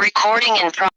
Recording in progress.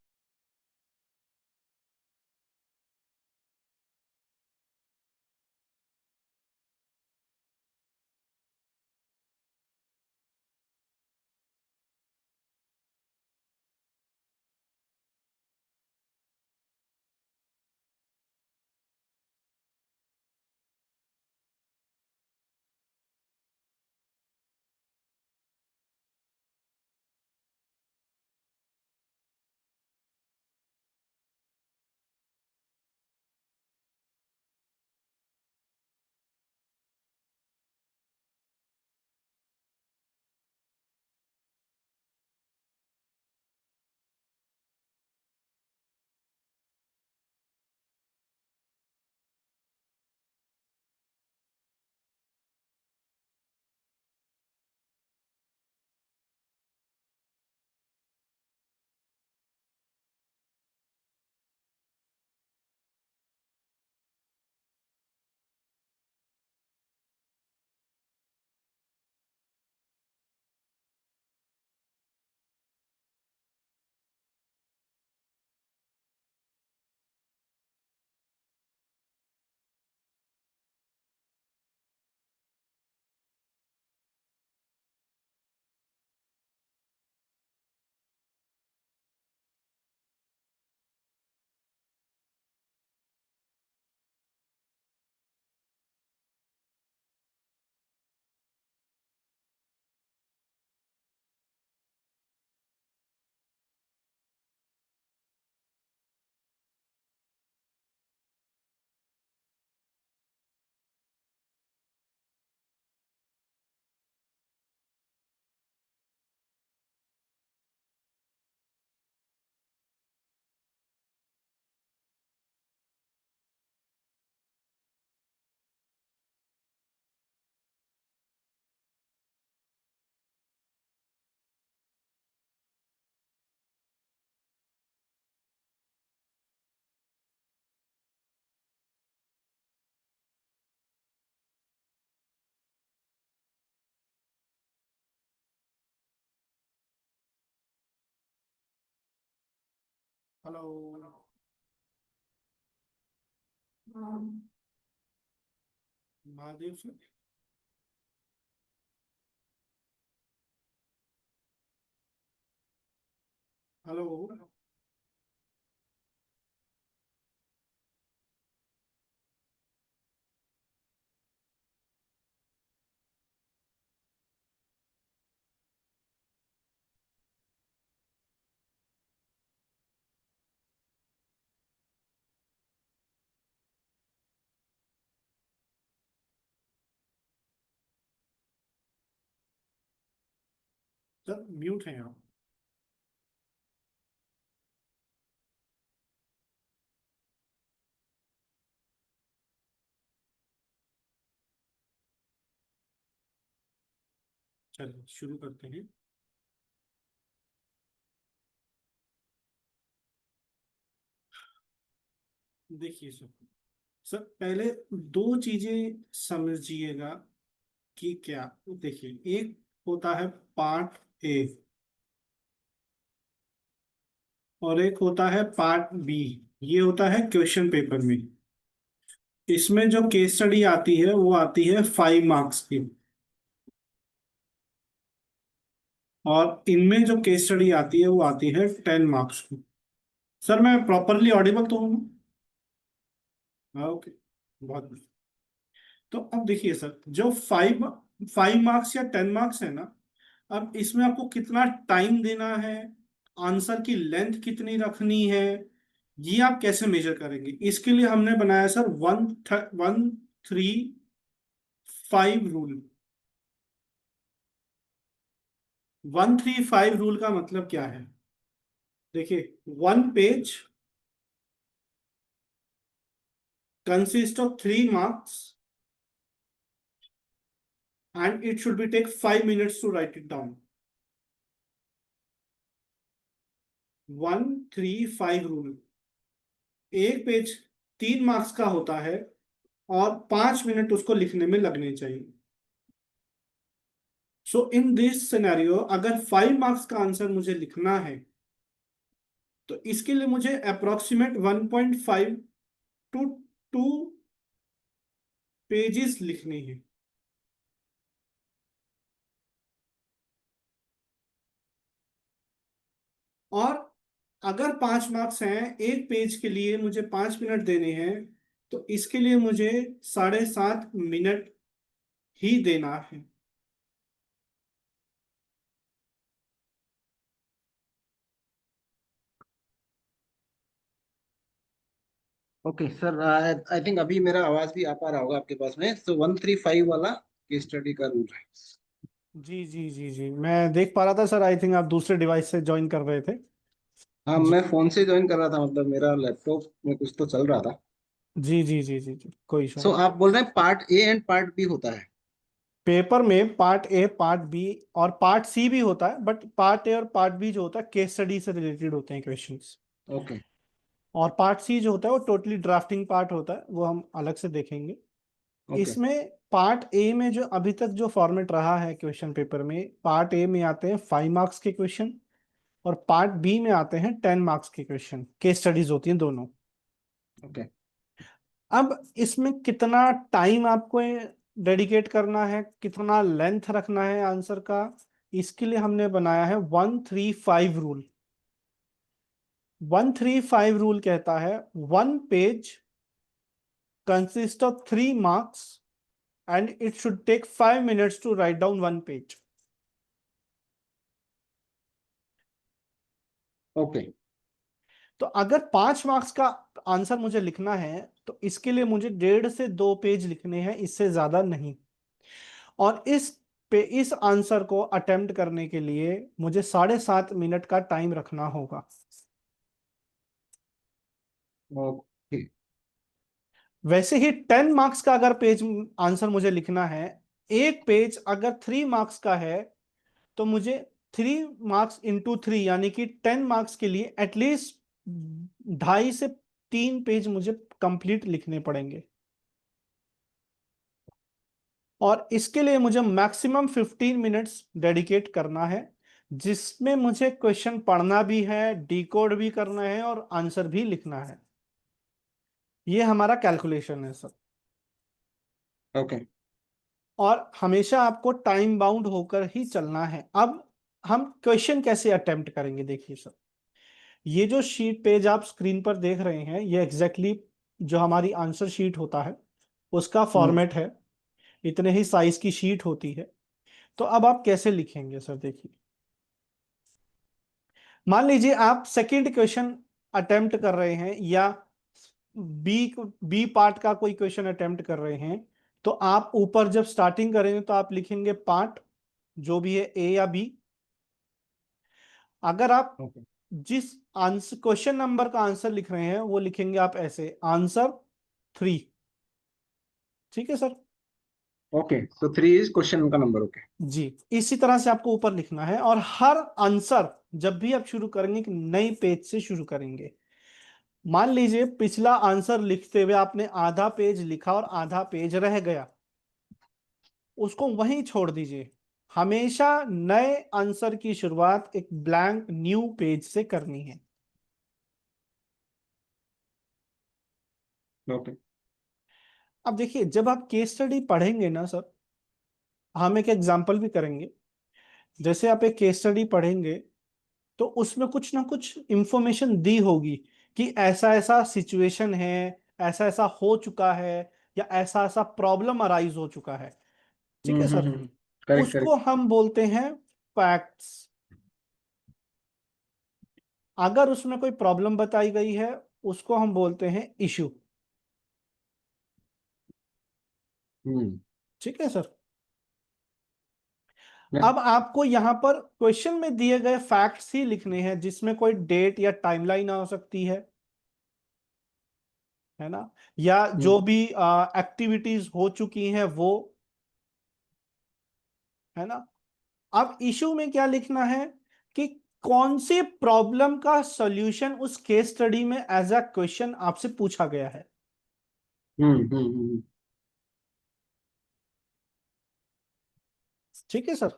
Hello. Mahadev sir. Hello. Sir mute हैं आप। चलिए शुरू करते हैं। देखिए सर, पहले दो चीजें समझिएगा कि क्या। देखिए, एक होता है पार्ट ए और एक होता है पार्ट बी। ये होता है क्वेश्चन पेपर में। इसमें जो केस स्टडी आती है वो आती है 5 मार्क्स की, और इनमें जो केस स्टडी आती है वो आती है 10 मार्क्स की। सर मैं प्रॉपरली ऑडिबल तो हूँ ना? हाँ, ओके। बहुत बढ़िया। तो अब देखिए सर, जो 5 5 मार्क्स या 10 मार्क्स है ना, अब इसमें आपको कितना टाइम देना है, आंसर की लेंथ कितनी रखनी है, ये आप कैसे मेजर करेंगे? इसके लिए हमने बनाया सर 1 3 5 रूल। 1 3 5 रूल का मतलब क्या है? देखिए, 1 page consist of 3 marks and it should be take 5 minutes to write it down. 1 3 5 rule. एक पेज 3 मार्क्स का होता है और 5 मिनट उसको लिखने में लगने चाहिए। सो इन दिस सिनेरियो, अगर 5 मार्क्स का आंसर मुझे लिखना है तो इसके लिए मुझे अप्रोक्सीमेट 1.5 टू 2 पेजेस लिखने हैं। और अगर 5 मार्क्स हैं, एक पेज के लिए मुझे 5 मिनट देने हैं, तो इसके लिए मुझे 7.5 मिनट ही देना है। ओके सर, आई थिंक अभी मेरा आवाज भी आ पा रहा होगा आपके पास में। तो 135 वाला केस स्टडी का रूल है। जी जी जी जी, मैं देख पा रहा था सर, आई थिंक आप दूसरे डिवाइस से ज्वाइन कर रहे थे। हाँ, जी मैं फोन से ज्वाइन कर रहा था, मतलब मेरा लैपटॉप में कुछ तो चल रहा था। जी जी जी जी जी, कोई इशू सो नहीं। आप बोल रहे हैं part A and part B होता है? पेपर में पार्ट ए, पार्ट बी और पार्ट सी भी होता है, बट पार्ट ए और पार्ट बी जो होता है केस स्टडी से रिलेटेड होते हैं क्वेश्चंस। ओके। और पार्ट सी जो होता है वो टोटली ड्राफ्टिंग पार्ट होता है, वो हम अलग से देखेंगे। ओके। इसमें पार्ट ए में जो अभी तक जो फॉर्मेट रहा है क्वेश्चन पेपर में, पार्ट ए में आते हैं 5 मार्क्स के क्वेश्चन, और पार्ट बी में आते हैं 10 मार्क्स के क्वेश्चन, केस स्टडीज होती हैं दोनों। ओके। अब इसमें कितना टाइम आपको डेडिकेट करना है, कितना लेंथ रखना है आंसर का, इसके लिए हमने बनाया है 135 रूल। 135 रूल कहता है 1 page consist of 3 marks and it should take 5 minutes to write down 1 page. Okay. तो अगर 5 मार्क्स का आंसर मुझे लिखना है, तो इसके लिए मुझे 1.5 से 2 पेज लिखने हैं, इससे ज्यादा नहीं। और इस आंसर को अटेम्प्ट करने के लिए मुझे 7.5 मिनट का टाइम रखना होगा। ओके। वैसे ही 10 मार्क्स का अगर पेज आंसर मुझे लिखना है, एक पेज अगर 3 मार्क्स का है, तो मुझे 3 मार्क्स इंटू 3 यानी कि 10 मार्क्स के लिए एटलीस्ट 2.5 से 3 पेज मुझे कंप्लीट लिखने पड़ेंगे। और इसके लिए मुझे मैक्सिमम 15 मिनट्स डेडिकेट करना है, जिसमें मुझे क्वेश्चन पढ़ना भी है, डिकोड भी करना है और आंसर भी लिखना है। ये हमारा कैलकुलेशन है सर। ओके। और हमेशा आपको टाइम बाउंड होकर ही चलना है। अब हम क्वेश्चन कैसे अटेम्प्ट करेंगे, देखिए सर, ये जो शीट पेज आप स्क्रीन पर देख रहे हैं, ये एग्जैक्टली जो हमारी आंसर शीट होता है उसका हम्म। फॉर्मेट है। इतने ही साइज की शीट होती है। तो अब आप कैसे लिखेंगे सर, देखिए, मान लीजिए आप सेकंड क्वेश्चन अटेम्प्ट कर रहे हैं, या बी बी पार्ट का कोई क्वेश्चन अटेम्प्ट कर रहे हैं, तो आप ऊपर जब स्टार्टिंग करेंगे तो आप लिखेंगे पार्ट, जो भी है ए या बी। अगर आप ओके। जिस आंसर क्वेश्चन नंबर का आंसर लिख रहे हैं वो लिखेंगे आप ऐसे, आंसर 3। ठीक है सर। ओके, तो 3 इज क्वेश्चन का नंबर। ओके। जी, इसी तरह से आपको ऊपर लिखना है, और हर आंसर जब भी आप शुरू करेंगे एक नई पेज से शुरू करेंगे। मान लीजिए पिछला आंसर लिखते हुए आपने आधा पेज लिखा और आधा पेज रह गया, उसको वहीं छोड़ दीजिए। हमेशा नए आंसर की शुरुआत एक ब्लैंक न्यू पेज से करनी है। ओके। अब देखिए, जब आप केस स्टडी पढ़ेंगे ना सर, हम एक एग्जांपल भी करेंगे। जैसे आप एक केस स्टडी पढ़ेंगे, तो उसमें कुछ ना कुछ इंफॉर्मेशन दी होगी कि ऐसा ऐसा सिचुएशन है, ऐसा ऐसा हो चुका है, या ऐसा ऐसा प्रॉब्लम अराइज हो चुका है। ठीक है सर। करेक्ट, उसको करेक्ट। हम बोलते हैं फैक्ट्स। अगर उसमें कोई प्रॉब्लम बताई गई है, उसको हम बोलते हैं इशू। हम्म। ठीक है सर। अब आपको यहां पर क्वेश्चन में दिए गए फैक्ट्स ही लिखने हैं, जिसमें कोई डेट या टाइमलाइन आ सकती है ना, या जो भी एक्टिविटीज हो चुकी हैं वो, है ना। अब इशू में क्या लिखना है कि कौन सी प्रॉब्लम का सॉल्यूशन उस केस स्टडी में एज अ क्वेश्चन आपसे पूछा गया है। हम्म। ठीक है सर। वो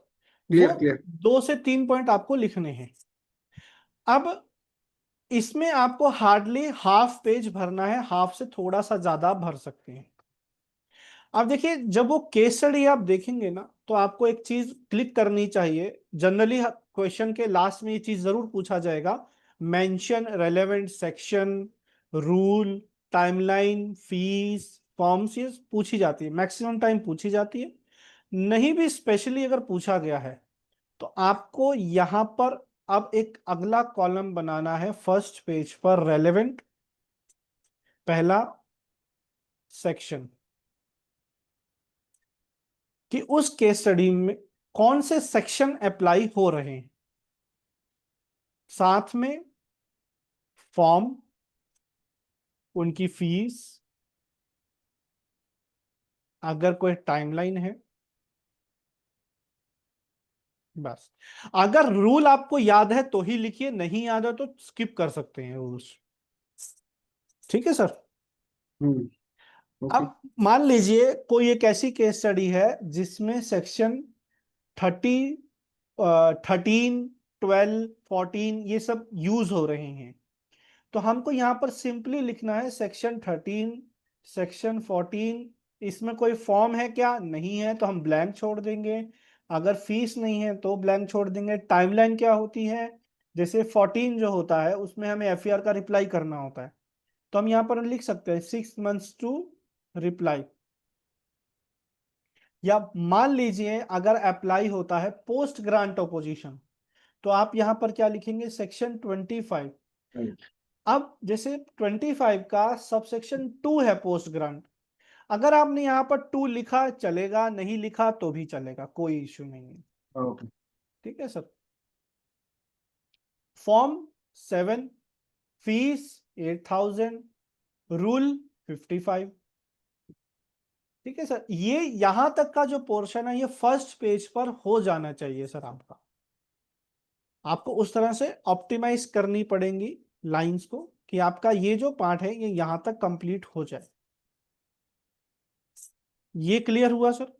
क्लियर, क्लियर। 2 से 3 पॉइंट आपको लिखने हैं। अब इसमें आपको हार्डली हाफ पेज भरना है, हाफ से थोड़ा सा ज्यादा भर सकते हैं। अब देखिए, जब वो केस स्टडी आप देखेंगे ना, तो आपको एक चीज क्लिक करनी चाहिए। जनरली क्वेश्चन के लास्ट में ये चीज जरूर पूछा जाएगा, mention relevant section, rule, timeline, fees, forms, ये पूछी जाती है, मैक्सिमम टाइम पूछी जाती है। नहीं भी स्पेशली अगर पूछा गया है तो आपको यहां पर अब एक अगला कॉलम बनाना है फर्स्ट पेज पर, रेलेवेंट, पहला सेक्शन, कि उस केस स्टडी में कौन से सेक्शन अप्लाई हो रहे हैं, साथ में फॉर्म, उनकी फीस, अगर कोई टाइमलाइन है, बस। अगर रूल आपको याद है तो ही लिखिए, नहीं याद है तो स्किप कर सकते हैं रूल्स। ठीक है सर। ओके। अब मान लीजिए कोई एक ऐसी केस स्टडी है जिसमें सेक्शन 30, 13, 12, 14 ये सब यूज हो रहे हैं। तो हमको यहां पर सिंपली लिखना है सेक्शन 13, सेक्शन 14। इसमें कोई फॉर्म है क्या? नहीं है, तो हम ब्लैंक छोड़ देंगे। अगर फीस नहीं है तो ब्लैंक छोड़ देंगे। टाइमलाइन क्या होती है? जैसे 14 जो होता है उसमें हमें एफआईआर का रिप्लाई करना होता है, तो हम यहां पर लिख सकते हैं 6 months टू रिप्लाई। या मान लीजिए अगर अप्लाई होता है पोस्ट ग्रांट ऑपोजिशन, तो आप यहां पर क्या लिखेंगे? सेक्शन 25। अब जैसे 25 का सबसेक्शन 2 है पोस्ट ग्रांट, अगर आपने यहां पर 2 लिखा चलेगा, नहीं लिखा तो भी चलेगा, कोई इश्यू नहीं है। ओके। ठीक है सर। Form 7, fees 8,000, rule 55। ठीक है सर, ये यहां तक का जो पोर्शन है ये फर्स्ट पेज पर हो जाना चाहिए सर आपका। आपको उस तरह से ऑप्टिमाइज करनी पड़ेंगी लाइंस को कि आपका ये जो पार्ट है ये यहां तक कंप्लीट हो जाए। ये क्लियर हुआ सर?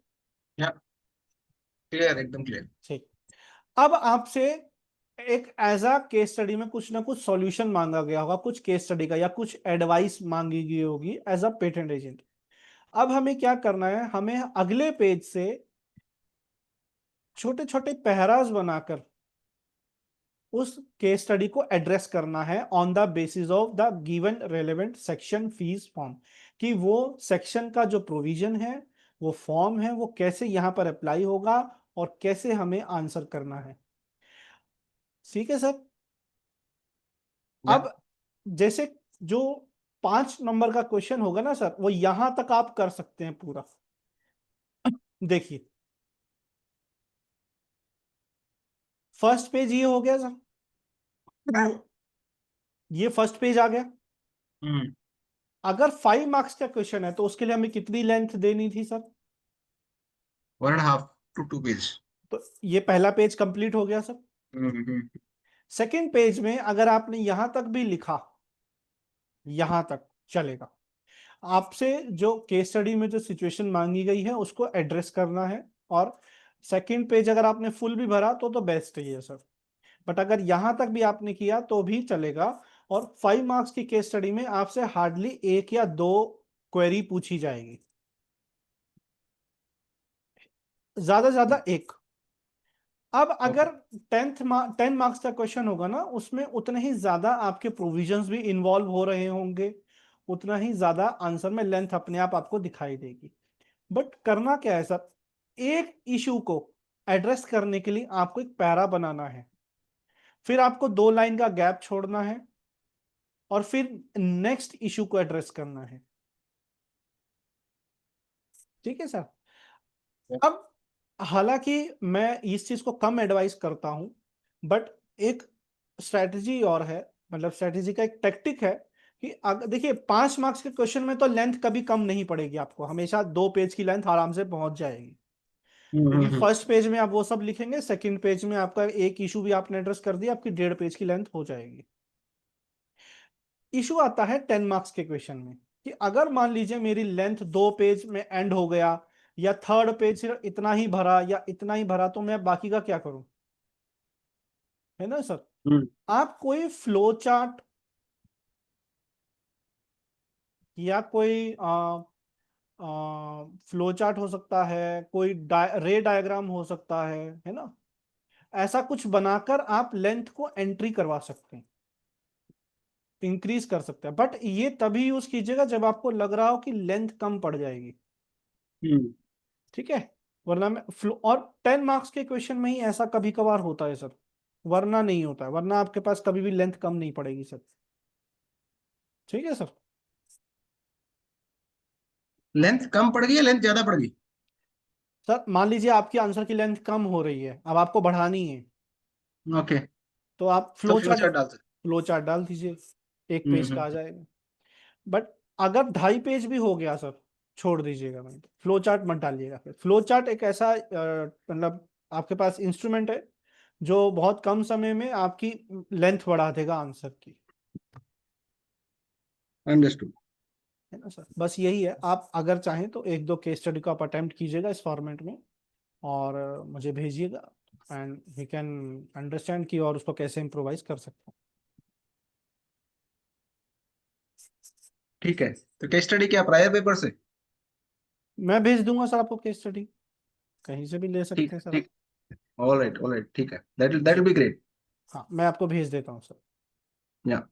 या क्लियर, एकदम क्लियर। ठीक। अब आपसे एक एज अ केस स्टडी में कुछ ना कुछ सॉल्यूशन मांगा गया होगा, कुछ केस स्टडी का या कुछ एडवाइस मांगी गई होगी एज अ पेटेंट एजेंट। अब हमें क्या करना है? हमें अगले पेज से छोटे छोटे पैरास बनाकर उस केस स्टडी को एड्रेस करना है on the basis of the given relevant section, fees, form, कि वो सेक्शन का जो प्रोविजन है, वो फॉर्म है, वो कैसे यहां पर अप्लाई होगा और कैसे हमें आंसर करना है। ठीक है सर। या अब जैसे जो 5 नंबर का क्वेश्चन होगा ना सर, वो यहां तक आप कर सकते हैं पूरा। देखिए, फर्स्ट पेज ये हो गया सर, ये फर्स्ट पेज आ गया। हम्म अगर 5 मार्क्स का क्वेश्चन है तो उसके लिए हमें कितनी लेंथ देनी थी सर? 1.5 to 2 page. तो ये पहला पेज कंप्लीट हो गया सर। हम्म। सेकंड पेज में अगर आपने यहां तक भी लिखा, यहां तक चलेगा। आपसे जो केस स्टडी में जो सिचुएशन मांगी गई है उसको एड्रेस करना है। और सेकंड पेज अगर आपने फुल भी भरा तो बेस्ट ही है सर। बट अगर यहां तक भी आपने किया तो भी चलेगा। और 5 मार्क्स की केस स्टडी में आपसे हार्डली 1 या 2 क्वेरी पूछी जाएगी, ज्यादा से ज्यादा एक। अब ओके। अगर 10 मार्क्स का क्वेश्चन होगा ना, उसमें उतने ही ज्यादा आपके प्रोविजंस भी इन्वॉल्व हो रहे होंगे, उतना ही ज्यादा आंसर में लेंथ अपने आप आपको दिखाई देगी। बट करना क्या है सर? एक इशू को एड्रेस करने के लिए आपको एक पैरा बनाना है, फिर आपको 2 लाइन का गैप छोड़ना है, और फिर नेक्स्ट इशू को एड्रेस करना है। ठीक है सर। अब हालांकि मैं इस चीज को कम एडवाइस करता हूं, बट एक स्ट्रेटजी और है, मतलब स्ट्रेटजी का एक टेक्टिक है कि देखिए 5 मार्क्स के क्वेश्चन में तो लेंथ कभी कम नहीं पड़ेगी, आपको हमेशा 2 पेज की लेंथ आराम से पहुंच जाएगी। क्योंकि हम्म। फर्स्ट पेज में आप वो सब लिखेंगे, सेकंड पेज में आपका एक इशू भी आपने एड्रेस कर दिया, आपकी 1.5 पेज की लेंथ हो जाएगी। इशू आता है 10 मार्क्स के क्वेश्चन में, कि अगर मान लीजिए मेरी लेंथ 2 पेज में एंड हो गया, या थर्ड पेज सिर्फ इतना ही भरा या इतना ही भरा, तो मैं बाकी का क्या करूं? है ना सर? हम्म। आप कोई फ्लो चार्ट या कोई फ्लो चार्ट हो सकता है, कोई रे डायग्राम हो सकता है ना। ऐसा कुछ बनाकर आप लेंथ को एंट्री करवा सकते हैं, इंक्रीज कर सकते हैं, बट ये तभी यूज कीजिएगा जब आपको लग रहा हो कि लेंथ कम पड़ जाएगी। हम्म। ठीक है, वरना में फ्लो, और 10 मार्क्स के क्वेश्चन में ही ऐसा कभी कभार होता है सर, वरना नहीं होता है, वरना आपके पास कभी भी लेंथ कम नहीं पड़ेगी सर। ठीक है सर। लेंथ कम पड़ गई या लेंथ ज्यादा पड़ गई? सर मान लीजिए आपकी आंसर की लेंथ कम हो रही है, अब आपको बढ़ानी है, ओके। तो आप तो फ्लो फ्लो चार्ट, चार्ट डाल सकते। डाल दीजिए, एक पेज का आ हम्म। जाएगा। बट अगर 2.5 पेज भी हो गया सर, छोड़ दीजिएगा, मैं फ्लो चार्ट मत डालिएगा। फिर फ्लो चार्ट एक ऐसा मतलब आपके पास इंस्ट्रूमेंट है जो बहुत कम समय में आपकी लेंथ बढ़ा देगा आंसर की। अंडरस्टूड। है ना सर, बस यही है। आप अगर चाहें तो एक दो केस स्टडी को आप अटेम्प्ट कीजिएगा इस फॉर्मेट में, और मुझे भेजिएगा, एंड वी कैन अंडरस्टैंड कि और उसको कैसे इम्प्रोवाइज कर सकते हैं। ठीक है, तो केस स्टडी क्या प्रायर पेपर से? मैं भेज दूंगा सर आपको केस स्टडी, कहीं से भी ले सकते ठीक हैं सर आप। ठीक। ऑल राइट, ठीक है, दैट विल बी ग्रेट। हाँ, मैं आपको भेज देता हूँ सर। या।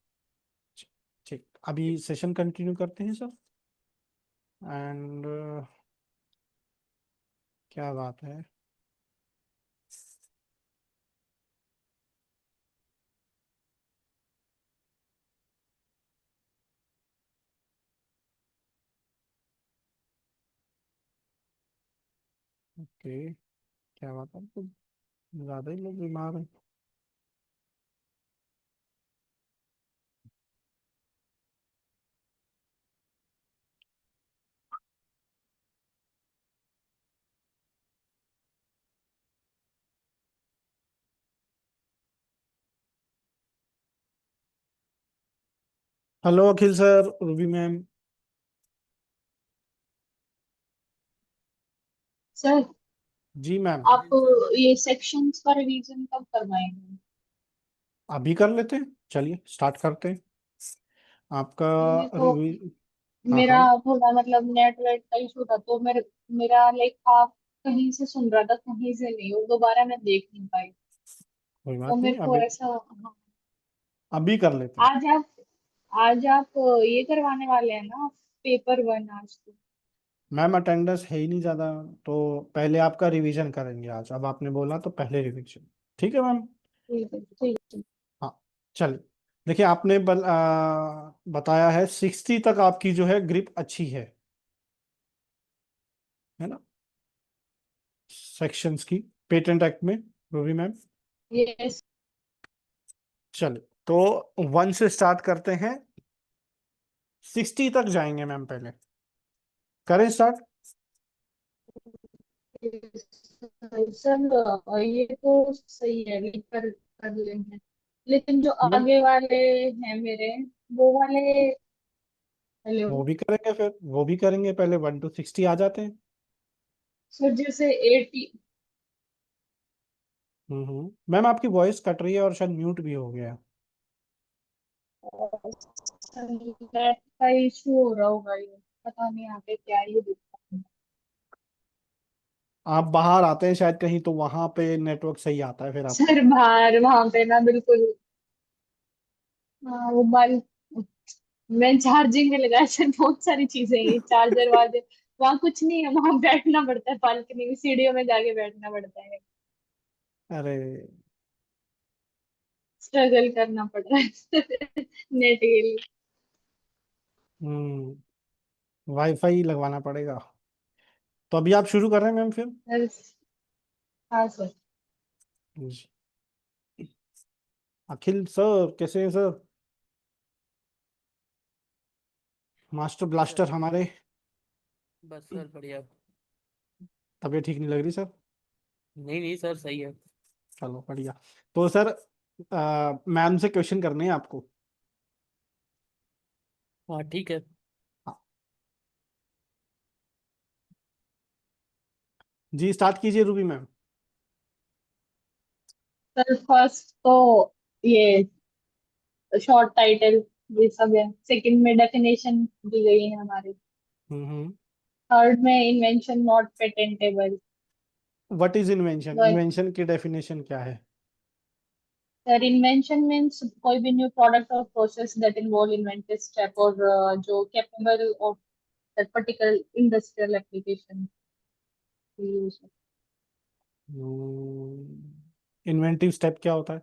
ठीक, अभी सेशन कंटिन्यू करते हैं सर। एंड क्या बात है, ओके, क्या बात है, कुछ ज्यादा ही लोग बीमार हैं। हेलो अखिल सर, रूबी मैम। सर, जी मैम। आप ये सेक्शंस का रिवीजन कब करवाएंगे? अभी कर लेते हैं, चलिए स्टार्ट करते हैं आपका मेरे को रिव्यू। हाँ मेरा हाँ, थोड़ा मतलब नेट वेट का इशू था, तो मेरा लाइक आप कहीं से सुन रहा था, कहीं से नहीं, और दोबारा मैं देख नहीं पाई। कोई तो बात नहीं, मेरे को अभी ऐसा, हाँ। अभी कर लेते हैं। आज आप आज आप ये करवाने वाले हैं ना, पेपर वन आज तो? मैम अटेंडेंस है ही नहीं ज़्यादा, तो पहले आपका रिवीजन करेंगे आज, अब आपने बोला तो पहले रिवीजन। ठीक है मैम। ठीक है, ठीक है। हाँ, चलिए। देखिए आपने बताया है 60 तक आपकी जो है ग्रिप अच्छी है ना, सेक्शंस की, पेटेंट एक्ट में, रूबी मैम। यस। चलिए, तो 1 से स्टार्ट करते हैं, 60 तक जाएंगे मैम, पहले करें स्टार्ट। सर ये तो सही है, कर कर लेंगे, लेकिन जो मैम आगे वाले हैं मेरे, वो वाले। हेलो। वो भी करेंगे, फिर वो भी करेंगे, पहले 1 to 60 आ जाते हैं। सर जैसे 80। मैम आपकी वॉइस कट रही है और शायद म्यूट भी हो गया है। नेट का इशू हो रहा होगा, ये पता नहीं आगे क्या ये दिक्कत है। आप बाहर आते हैं शायद कहीं, तो वहां पे नेटवर्क सही आता है फिर आपका। सर बाहर वहां पे ना बिल्कुल, हाँ, मोबाइल मैं चार्जिंग में लगाया सर, बहुत सारी चीजें हैं, चार्जर वार्जर, वहाँ कुछ नहीं है, वहां बैठना पड़ता है, बालकनी में सीढ़ियों में जाके बैठना पड़ता है, अरे। स्ट्रगल करना पड़ रहा है नेट के लिए। वाईफाई लगवाना पड़ेगा। तो अभी आप शुरू कर रहे हैं मैम फिर। सर, हाँ सर। जी। अखिल सर कैसे हैं सर, मास्टर सर ब्लास्टर हमारे। बस सर बढ़िया। तबीयत ठीक नहीं लग रही सर? नहीं नहीं सर सही है। चलो बढ़िया। तो सर मैम से क्वेश्चन करने हैं आपको। हाँ ठीक है। हाँ, जी स्टार्ट कीजिए रूबी मैम। सर फर्स्ट तो ये शॉर्ट टाइटल, ये सब है। सेकंड में डेफिनेशन दी गई है हमारी। हम्म। थर्ड में invention not patentable. What is invention? Invention की डेफिनेशन क्या है? सर इन्वेंशन मीन्स कोई भी न्यू प्रोडक्ट और process that involve inventive step, और जो capable of that particular industrial application use. Inventive step क्या होता है?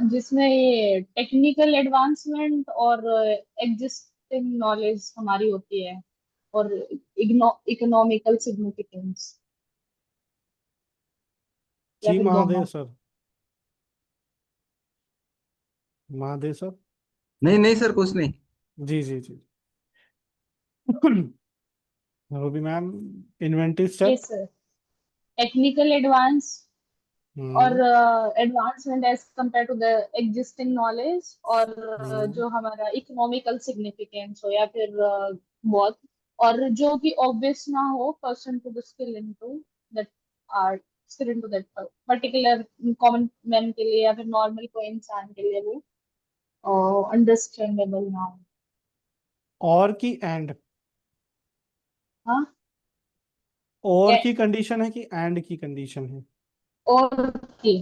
जिसमें ये टेक्निकल एडवांसमेंट और एग्जिस्टिंग नॉलेज हमारी होती है, और इकोनॉमिकल सिग्निफिकेंस, या जी फिर महादेव दोनों। सर। महादेव सर। नहीं नहीं सर, कुछ नहीं। जी जी जी। Ruby ma'am, inventive step. Yes sir. Technical advance और hmm advancement as compare to the existing knowledge, और हम्म जो हमारा इकोनॉमिकल सिग्निफिकेंस हो, या फिर बहुत, और जो कि ऑब्वियस ना हो person to the skill into that art, skill into that particular common man के लिए, या फिर नॉर्मल कोई इंसान के लिए वो अंडरस्टैंडेबल ना हो। और की एंड? हाँ। और की कंडीशन है कि एंड की कंडीशन है? और की,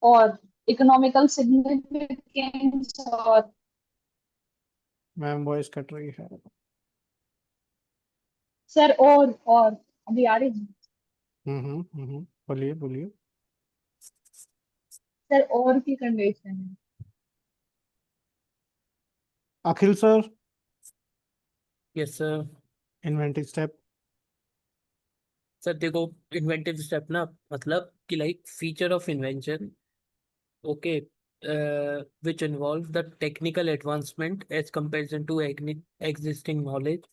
और इकोनॉमिकल सिग्निफिकेंस, और मैम वॉइस कट रही है। सर और अभी आ रही है। बोलिए बोलिए। सर और की कंडीशन है। Akhil sir, yes sir. Inventive step. Sir देखो, इन्वेंटिव स्टेप ना मतलब कि like feature of invention, okay, which involve the technical advancement as comparison to existing knowledge,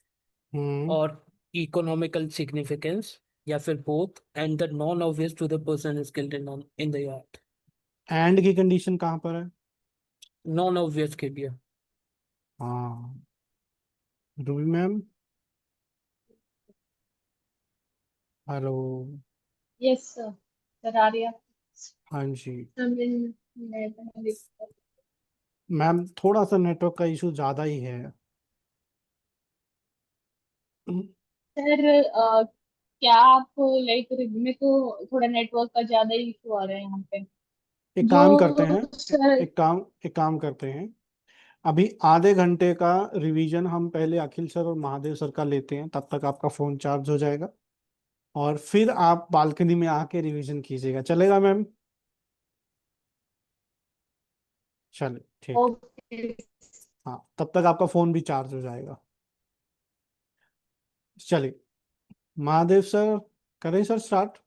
हम्म और economical significance, या फिर both, and the non obvious to the person skilled in the art। And की condition कहाँ पर है? Non obvious के लिए। हाँ। Ruby ma'am. Hello. Yes sir. Sir आ रही है। हाँ जी। सर मैं मैम थोड़ा सा नेटवर्क का इशू ज्यादा ही है। सर क्या आप लाइक मेरे को थोड़ा नेटवर्क का ज्यादा इशू आ रहा है यहाँ पे। एक काम करते जो हैं। सर। एक काम करते हैं। अभी आधे घंटे का रिवीजन हम पहले अखिल सर और महादेव सर का लेते हैं, तब तक आपका फोन चार्ज हो जाएगा और फिर आप बालकनी में आके रिवीजन कीजिएगा, चलेगा मैम? चलिए ठीक। ओके। हाँ, तब तक आपका फोन भी चार्ज हो जाएगा। चलिए महादेव सर, करें सर स्टार्ट,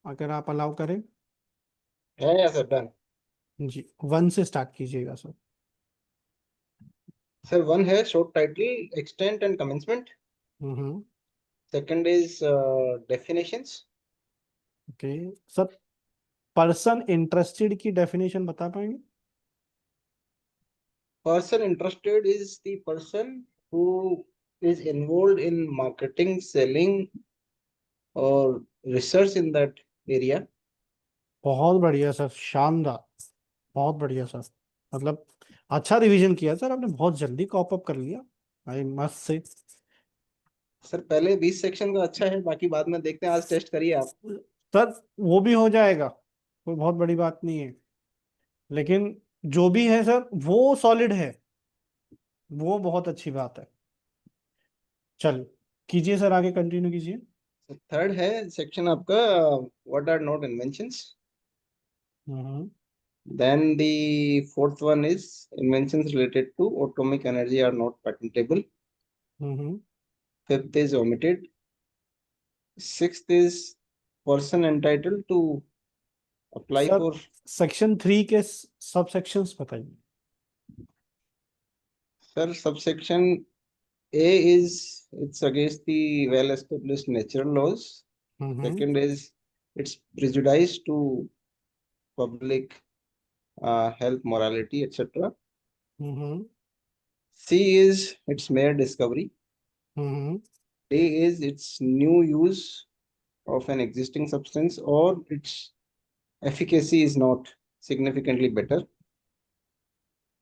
अगर आप अलाउ करें। है या सर, डन। जी, 1 से स्टार्ट कीजिएगा सर। सर वन है short title extent and commencement. Hmm. Second is definitions. Okay sir, person interested की डेफिनेशन बता पाएंगे? Person interested is the person who is involved in marketing, selling, or research in that area. बहुत बढ़िया sir, शानदार। बहुत बढ़िया sir. मतलब अच्छा रिवीजन किया सर आपने, बहुत जल्दी कॉप अप कर लिया। I must say. सर पहले 20 सेक्शन का अच्छा है, बाकी बाद में देखते हैं। आज टेस्ट करिए आप। सर वो भी हो जाएगा, कोई बहुत बड़ी बात नहीं है, लेकिन जो भी है सर वो सॉलिड है, वो बहुत अच्छी बात है। चलिए कीजिए सर, आगे कंटिन्यू कीजिए। थर्ड है सेक्शन आपका, what are not inventions. Hmm Then the fourth one is inventions related to atomic energy are not patentable. Hmm. Fifth is omitted. Sixth is person entitled to apply sir for. Section 3 के सब sections बताइए। Sir, subsection A is it's against the well-established natural laws. Hmm Second is it's prejudice to public health, morality, etc. Hmm C is it's mere discovery. Hmm. D is its new use of an existing substance or its efficacy is not significantly better.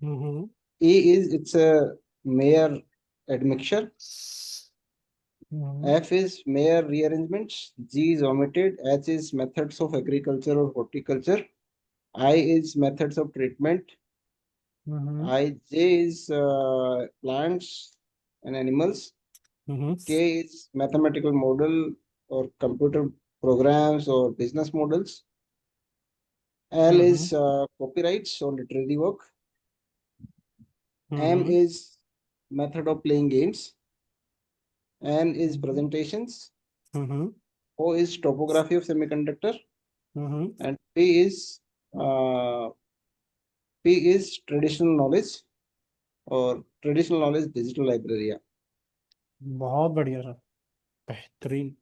Hmm E is it's a mere admixture. F is mere rearrangements. G is omitted. H is methods of agriculture or horticulture. I is methods of treatment. Hmm I J is plants and animals. K is mathematical model or computer programs or business models. L is copyrights or literary work. M is method of playing games. N is presentations. O is topography of semiconductor. And uh, P is traditional knowledge or traditional knowledge digital library. बहुत बढ़िया sir, बेहतरीन,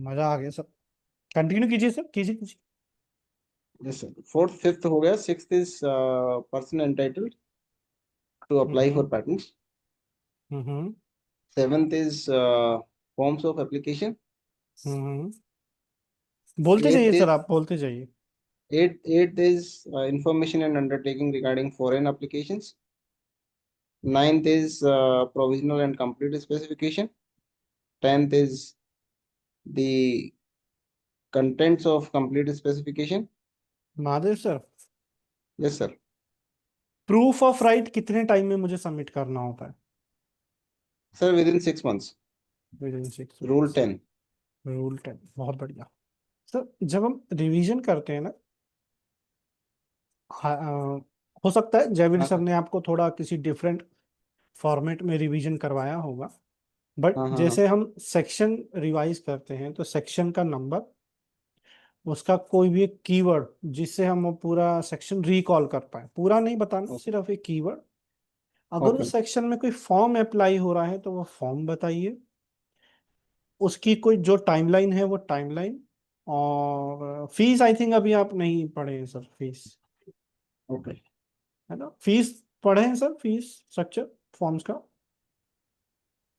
मजा आ गया sir. Continue कीजिए sir, कीजिए कीजिए। Yes, sir. Fourth, fifth हो गया. Sixth is person entitled to apply for patents. Hmm Seventh is forms of application. हम्म बोलते Eighth जाइए is सर, आप बोलते जाइए। eighth is information and undertaking regarding foreign applications. Ninth is provisional and complete specification. 10th is the contents of complete specification. Mahadev sir, Yes, sir. Proof of right कितने time में मुझे submit करना होता है? Sir, within 6 months. Within 6 Rule 10. Rule 10, बहुत बढ़िया sir. जब हम रिवीजन करते हैं ना, हो सकता है जयवीर हाँ सर सर. ने आपको थोड़ा किसी डिफरेंट फॉर्मेट में रिवीजन करवाया होगा, बट हाँ हाँ हाँ. जैसे हम सेक्शन रिवाइज करते हैं तो सेक्शन का नंबर, उसका कोई भी एक कीवर्ड जिससे हम वो पूरा सेक्शन रिकॉल कर पाए, पूरा नहीं बताना, सिर्फ एक कीवर्ड। अगर Okay. उस सेक्शन में कोई फॉर्म अप्लाई हो रहा है तो वो फॉर्म बताइए, उसकी कोई जो टाइमलाइन है वो टाइमलाइन, और फीस आई थिंक अभी आप नहीं पढ़े हैं सर, फीस Okay. है ना, फीस पढ़े हैं सर, फीस स्ट्रक्चर फॉर्म्स का?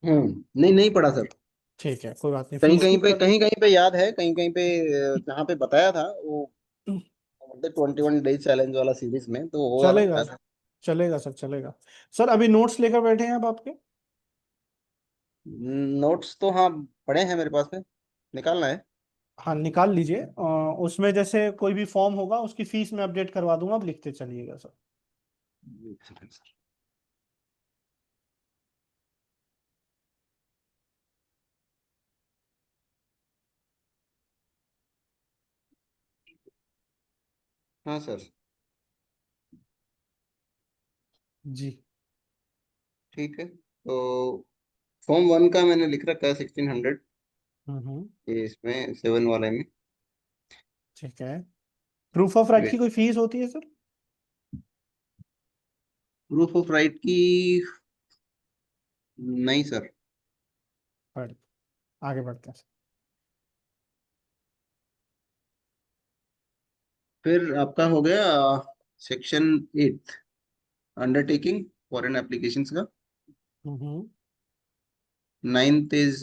नहीं नहीं पढ़ा सर. ठीक है, कोई बात नहीं, कहीं फीस की कहीं कहीं पे याद है, कहीं कहीं पे जहाँ पे बताया था वो 21 डेज चैलेंज वाला सीरीज में, तो वो वाला चलेगा, याद है. चलेगा सर, चलेगा। सर अभी नोट्स लेकर बैठे हैं आप आपके? नोट्स तो हाँ पढ़े हैं मेरे पास में, निकालना है. हाँ निकाल लीजिए, उसमें जैसे कोई भी फॉर्म होगा उसकी फीस में अपडेट करवा दूंगा, आप लिखते चलिएगा सर। एक सेकंड सर. हाँ सर. जी। ठीक है, तो फॉर्म 1 का मैंने लिख रखा है 1600, हम्म ये इसमें 7 वाले में. ठीक है। प्रूफ ऑफ राइट की कोई फीस होती है सर? प्रूफ ऑफ राइट की नहीं सर. पढ़, आगे बढ़ते हैं सर। फिर आपका हो गया सेक्शन 8 अंडरटेकिंग फॉरेन एप्लीकेशंस का. हम्म 9th इज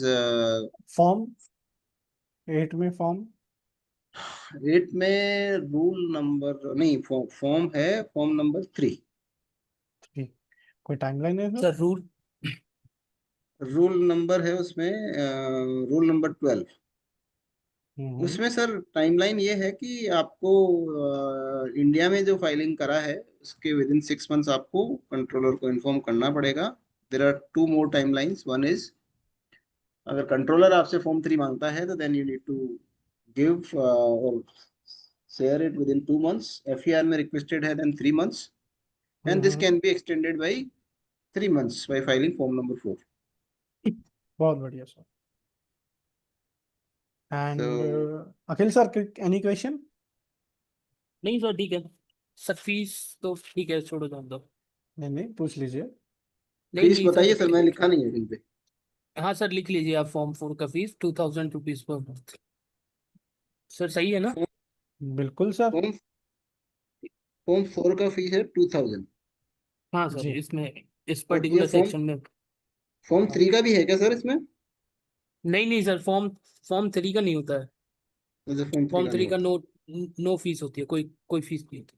फॉर्म 8 में फॉर्म 8 में रूल नंबर नहीं, फॉर्म है फॉर्म नंबर 3. 3, कोई टाइमलाइन है sir? Sir rule rule number है उसमें रूल नंबर 12. हम्म उसमें सर टाइमलाइन ये है कि आपको इंडिया में जो फाइलिंग करा है उसके विदिन 6 मंथ्स आपको कंट्रोलर को इन्फॉर्म करना पड़ेगा. There are two more timelines. One is, अगर कंट्रोलर आपसे फॉर्म 3 मांगता है तो then you need to give और share it within 2 months. FER में रिक्वेस्टेड है then 3 months, and this hmm can be extended by 3 months by filing form number 4. बहुत बढ़िया सर। And So Akhil sir, any question? नहीं sir, ठीक है sir, fees तो ठीक है, छोड़ो जान दो। नहीं नहीं, पूछ लीजिए। नहीं फीस नहीं सर, बताइए सर, मैंने लिखा नहीं है कहीं पे. हाँ सर लिख लीजिए आप, फॉर्म 4 का fees 2000 rupees per month. Sir सही है ना? बिल्कुल सर। फॉर्म फॉर्म 4 का फीस है 2000. हाँ सर, जी। इसमें इस और ये पर्टिकुलर फॉर्म सेक्शन में। फॉर्म 3 का भी है क्या सर इसमें? नहीं नहीं सर, फॉर्म फॉर्म 3 का नहीं होता है। मुझे फॉर्म 3 फॉर्म का नहीं 3 का होता. नो नो फीस होती है, कोई कोई फीस नहीं होती।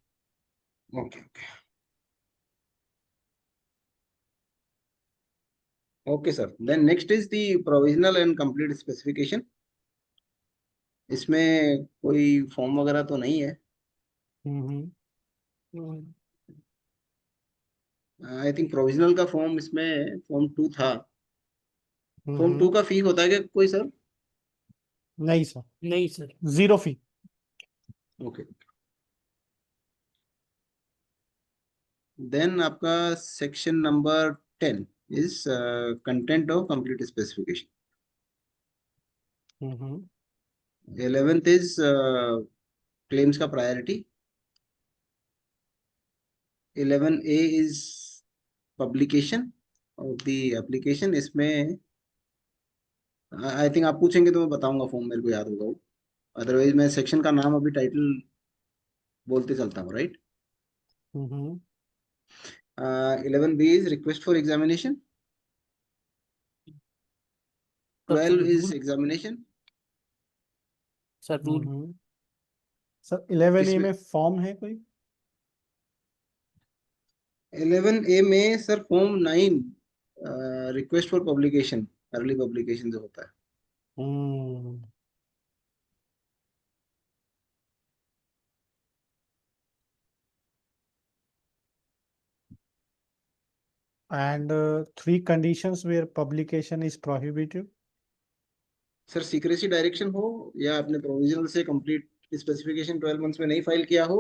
Okay okay sir, then next is the provisional and complete specification. इसमें कोई फॉर्म वगैरह तो नहीं है? हम्म आई थिंक प्रोविजनल का फॉर्म इसमें फॉर्म 2 था। फॉर्म 2 हम्म का फी होता है क्या कोई सर? नहीं सर, नहीं सर। 0 फी। ओके, देन आपका section number 10 is content of complete specification. Hmm 11th is claims का priority. 11A is publication of the application. इसमें आई थिंक आप पूछेंगे तो मैं बताऊंगा, फॉर्म मेरे को याद होगा वो, अदरवाइज मैं सेक्शन का नाम अभी टाइटल बोलते चलता हूँ, right? Hmm 11B is request for examination. Sir 12 is rule. Examination. Sir rule. Sir 11A इसमें में फॉर्म है कोई? 11A में sir form 9 request for publication, early publication जो होता है। हम्म and 3 conditions where publication is prohibited. Sir secrecy direction हो, या आपने प्रोविजनल से कंप्लीट स्पेसिफिकेशन 12 मंथ्स में नहीं फाइल किया हो,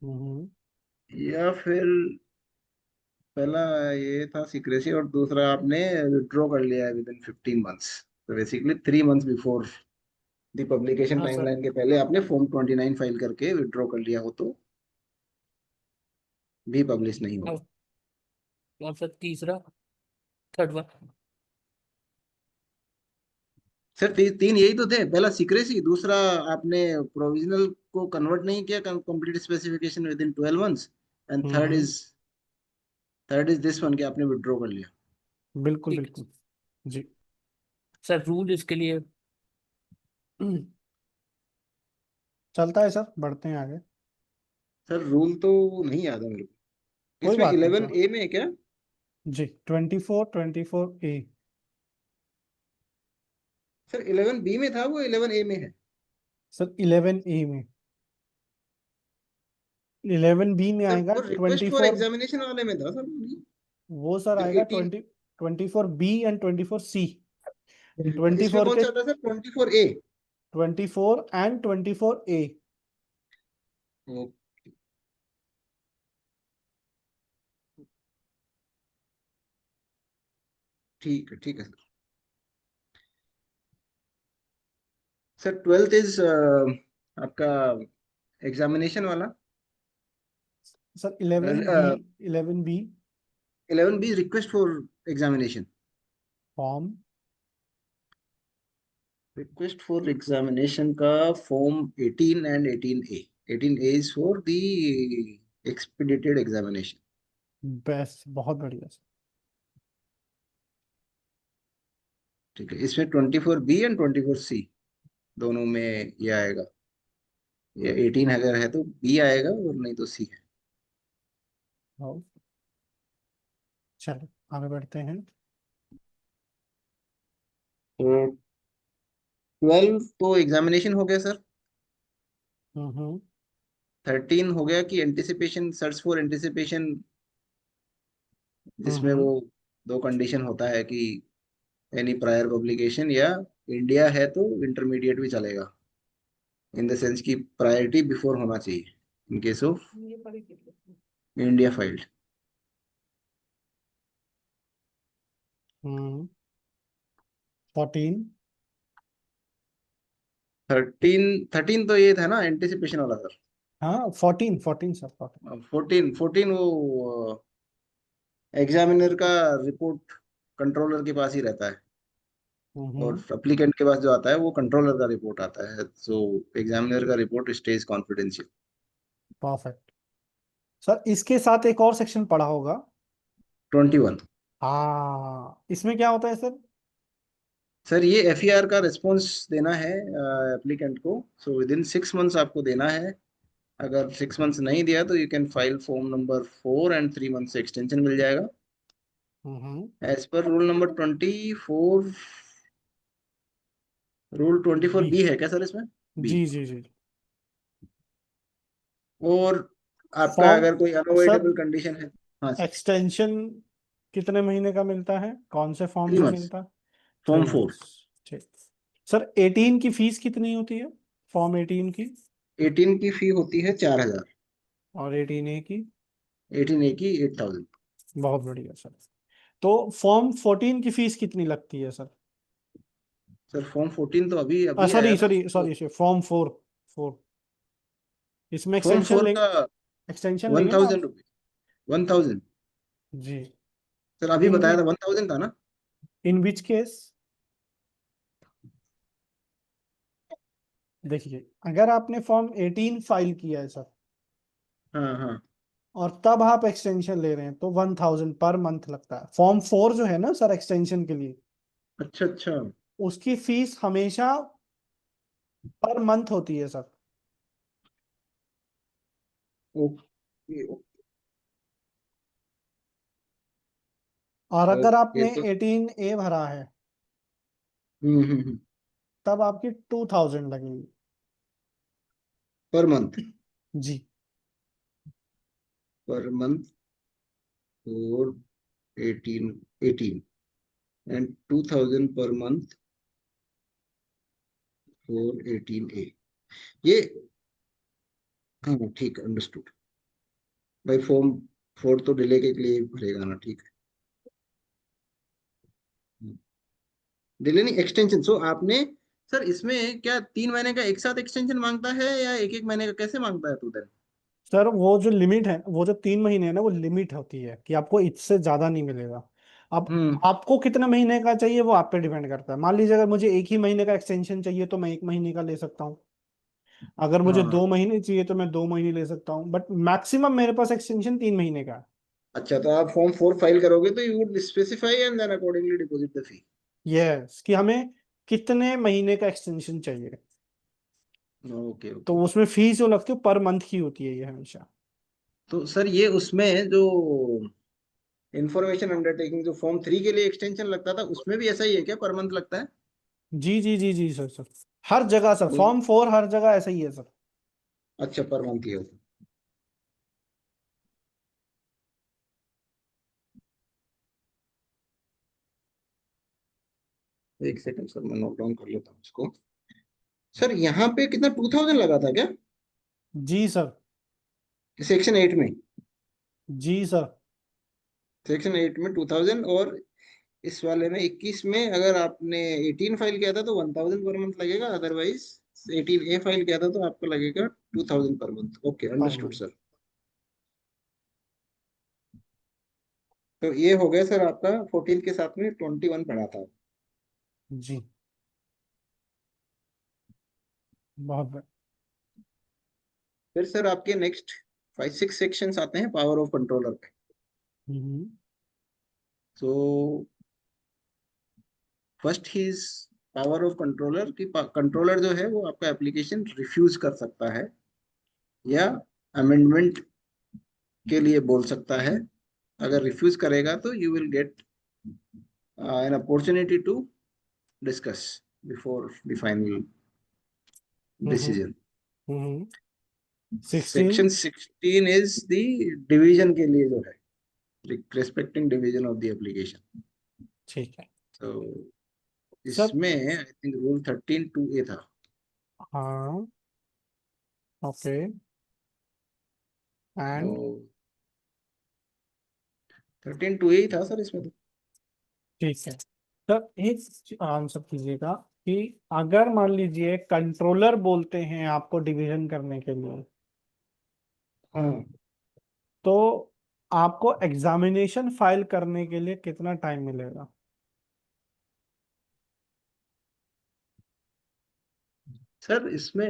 हम्म या फिर पहला ये था सीक्रेसी और दूसरा आपने विड्रॉ कर लिया है विद इन 15 मंथ्स। तो basically 3 months before the publication हाँ सर। टाइमलाइन के पहले आपने फॉर्म 29 फाइल करके विड्रॉ कर लिया हो तो भी पब्लिश नहीं होगा। और सर तीसरा, थर्ड वन। सर तीन यही तो थे, पहला सीक्रेसी, दूसरा आपने प्रोविजनल को कन्वर्ट नहीं किया complete specification within 12 months, and hmm third is this one कि आपने विड्रॉ कर लिया। बिल्कुल ठीक है बिल्कुल जी। सर। रूल इसके लिए। चलता है सर, बढ़ते हैं आगे। सर रूल तो नहीं याद है मेरे को। कोई इसमें बात नहीं सर। 11A में है क्या? जी 24 A। सर 11B में था वो, 11A में है? सर 11A में, 11B में सर आएगा वो रिक्वेस्ट फॉर 24। एग्जामिनेशन वाले में था सर, वो सर जो आएगा 18। 24B and 24C। इसमें 24 कौन के सा था सर? 24A? 24 and 24A। ठीक है सर। सर 12th इज आपका एग्जामिनेशन वाला। Sir 11B। 11B 11B request for examination. Form. Request for examination का form 18 and 18A। 18A is for the expedited examination. Best, बहुत बढ़िया सर। ठीक है, इसमें 24B एंड 24C दोनों में ये आएगा। ये 18 अगर है तो B आएगा, और नहीं तो C है। हाँ, चलो आगे बढ़ते हैं। तो 12 तो एग्जामिनेशन हो गया सर। हम्म 13 हो गया कि एंटिसिपेशन, सर्च फॉर एंटिसिपेशन, जिसमें हम्म वो दो कंडीशन होता है कि एनी प्रायर पब्लिकेशन, या इंडिया है तो इंटरमीडिएट भी चलेगा, इन द सेंस की प्रायोरिटी बिफोर होना चाहिए in case of India filed. Hmm 14। 13 तो ये था ना एंटिसिपेशन वाला सर। हाँ 14 सर 14। 14 वो एग्जामिनर का रिपोर्ट कंट्रोलर के पास ही रहता है, और हम्म एप्लीकेंट के पास जो आता है वो कंट्रोलर का रिपोर्ट आता है, सो एग्जामिनर का report stage confidential. Perfect. Sir इसके साथ एक और सेक्शन पढ़ा होगा। 21। हाँ, इसमें क्या होता है सर? सर ये FER का रिस्पॉन्स देना है एप्लीकेंट को, सो विद इन 6 मंथ्स आपको देना है अगर 6 मंथ्स नहीं दिया तो you can file form number 4 and 3 months extension मिल जाएगा as per rule number 24। Rule 24 B. B है क्या सर इसमें? बी। जी जी जी। और आपका फॉर्म अगर कोई सर अनअवॉइडेबल कंडीशन है। हाँ सर। एक्सटेंशन कितने महीने का मिलता है, कौन से फॉर्म थ्री से मंथ्स मिलता है? Three form 4। मंथ्स ठीक। सर 18 की फीस कितनी होती है, फॉर्म 18 की? 18 की फी होती है 4,000। और 18A की? 18A की 8,000। बहुत बढ़िया सर। तो फॉर्म 14 की फीस कितनी लगती है सर? सर फॉर्म 14 तो अभी अभी आया सॉरी ना, सॉरी तो सॉरी फॉर्म 4। 4 इसमें फॉर्म एक्सटेंशन 4 ले, का एक्सटेंशन वन लेंगे ना आप? Thousand rupees 1,000। जी। सर अभी इन बताया था 1,000 था ना। इन विच केस, देखिए अगर आपने फॉर्म 18 फाइल किया है सर, हाँ हाँ। और तब आप एक्सटेंशन ले रहे हैं, तो 1000 पर मंथ लगता है। फॉर्म 4 जो है ना सर एक्सटेंशन के लिए, अच्छा अच्छा। उसकी फीस हमेशा पर मंथ होती है सर। ओके और अगर ओके आपने तो 18A भरा है, हम्म। तब आपकी 2000 लगेगी। Per month. Ji. Per month for 18 and 2,000 per month for 18A। ये हाँ ठीक है, अंडरस्टूड। भाई फॉर्म 4 तो डिले के लिए भरेगा ना, ठीक है। डिले नहीं, एक्सटेंशन। सो आपने सर इसमें क्या 3 महीने का एक साथ एक्सटेंशन मांगता है या एक एक महीने का कैसे मांगता है तू देन? सर वो जो लिमिट है, वो जो 3 महीने है ना, वो लिमिट होती है कि आपको इससे ज्यादा नहीं मिलेगा। अब हम्म। आपको कितने महीने का चाहिए वो आप पे डिपेंड करता है। मान लीजिए अगर मुझे 1 ही महीने का एक्सटेंशन चाहिए तो मैं 1 महीने का ले सकता हूँ। अगर मुझे हाँ 2 महीने चाहिए तो मैं 2 महीने ले सकता हूँ, बट मैक्सिमम मेरे पास एक्सटेंशन 3 महीने का है। अच्छा, तो आप फॉर्म 4 फाइल करोगे तो you would specify and then accordingly deposit the fee. Yes, कि हमें कितने महीने का एक्सटेंशन चाहिए। ओके तो ओके। उसमें फीस जो लगती है पर मंथ की होती है ये हमेशा। तो सर ये उसमें जो इंफॉर्मेशन अंडरटेकिंग जो फॉर्म 3 के लिए एक्सटेंशन लगता था उसमें भी ऐसा ही है क्या, पर मंथ लगता है? जी जी जी जी सर। सर हर जगह सर, वो फॉर्म 4 हर जगह ऐसा ही है सर। अच्छा, पर मंथ ही है। एक सेकंड सर, मैं नोट डाउन कर लेता हूँ इसको। सर यहाँ पे कितना 2,000 लगा था क्या जी सर। सेक्शन 8 में? जी सर। सेक्शन 8 में 2,000, और इस वाले में 21 में अगर आपने 18 फाइल किया था तो 1,000 पर मंथ लगेगा, अदरवाइज 18A फाइल किया था तो आपको लगेगा 2,000 पर मंथ। ओके, पर अंडरस्टूड मंथ। सर। तो ये हो गया सर आपका 14 के साथ में 21 पड़ा था। जी। बहुत बढ़िया। फिर सर आपके नेक्स्ट 5-6 सेक्शंस आते हैं पावर ऑफ कंट्रोलर पे। Hmm so first is power of controller की कंट्रोलर जो है वो आपका एप्लीकेशन रिफ्यूज कर सकता है या अमेंडमेंट के लिए बोल सकता है। अगर रिफ्यूज करेगा तो you will get an opportunity to discuss before the final hmm decision. Hmm 16। Section 16 is the division के लिए जो है, respecting division of the application. ठीक है तो सर। इसमें आई थिंक रूल 13(2)(a) था। हाँ। ओके। एंड 13(2)(a) ही था सर इसमें तो। ठीक है सर, एक आंसर कीजिएगा कि अगर मान लीजिए कंट्रोलर बोलते हैं आपको डिवीजन करने के लिए, हाँ तो आपको एग्जामिनेशन फाइल करने के लिए कितना टाइम मिलेगा? सर इसमें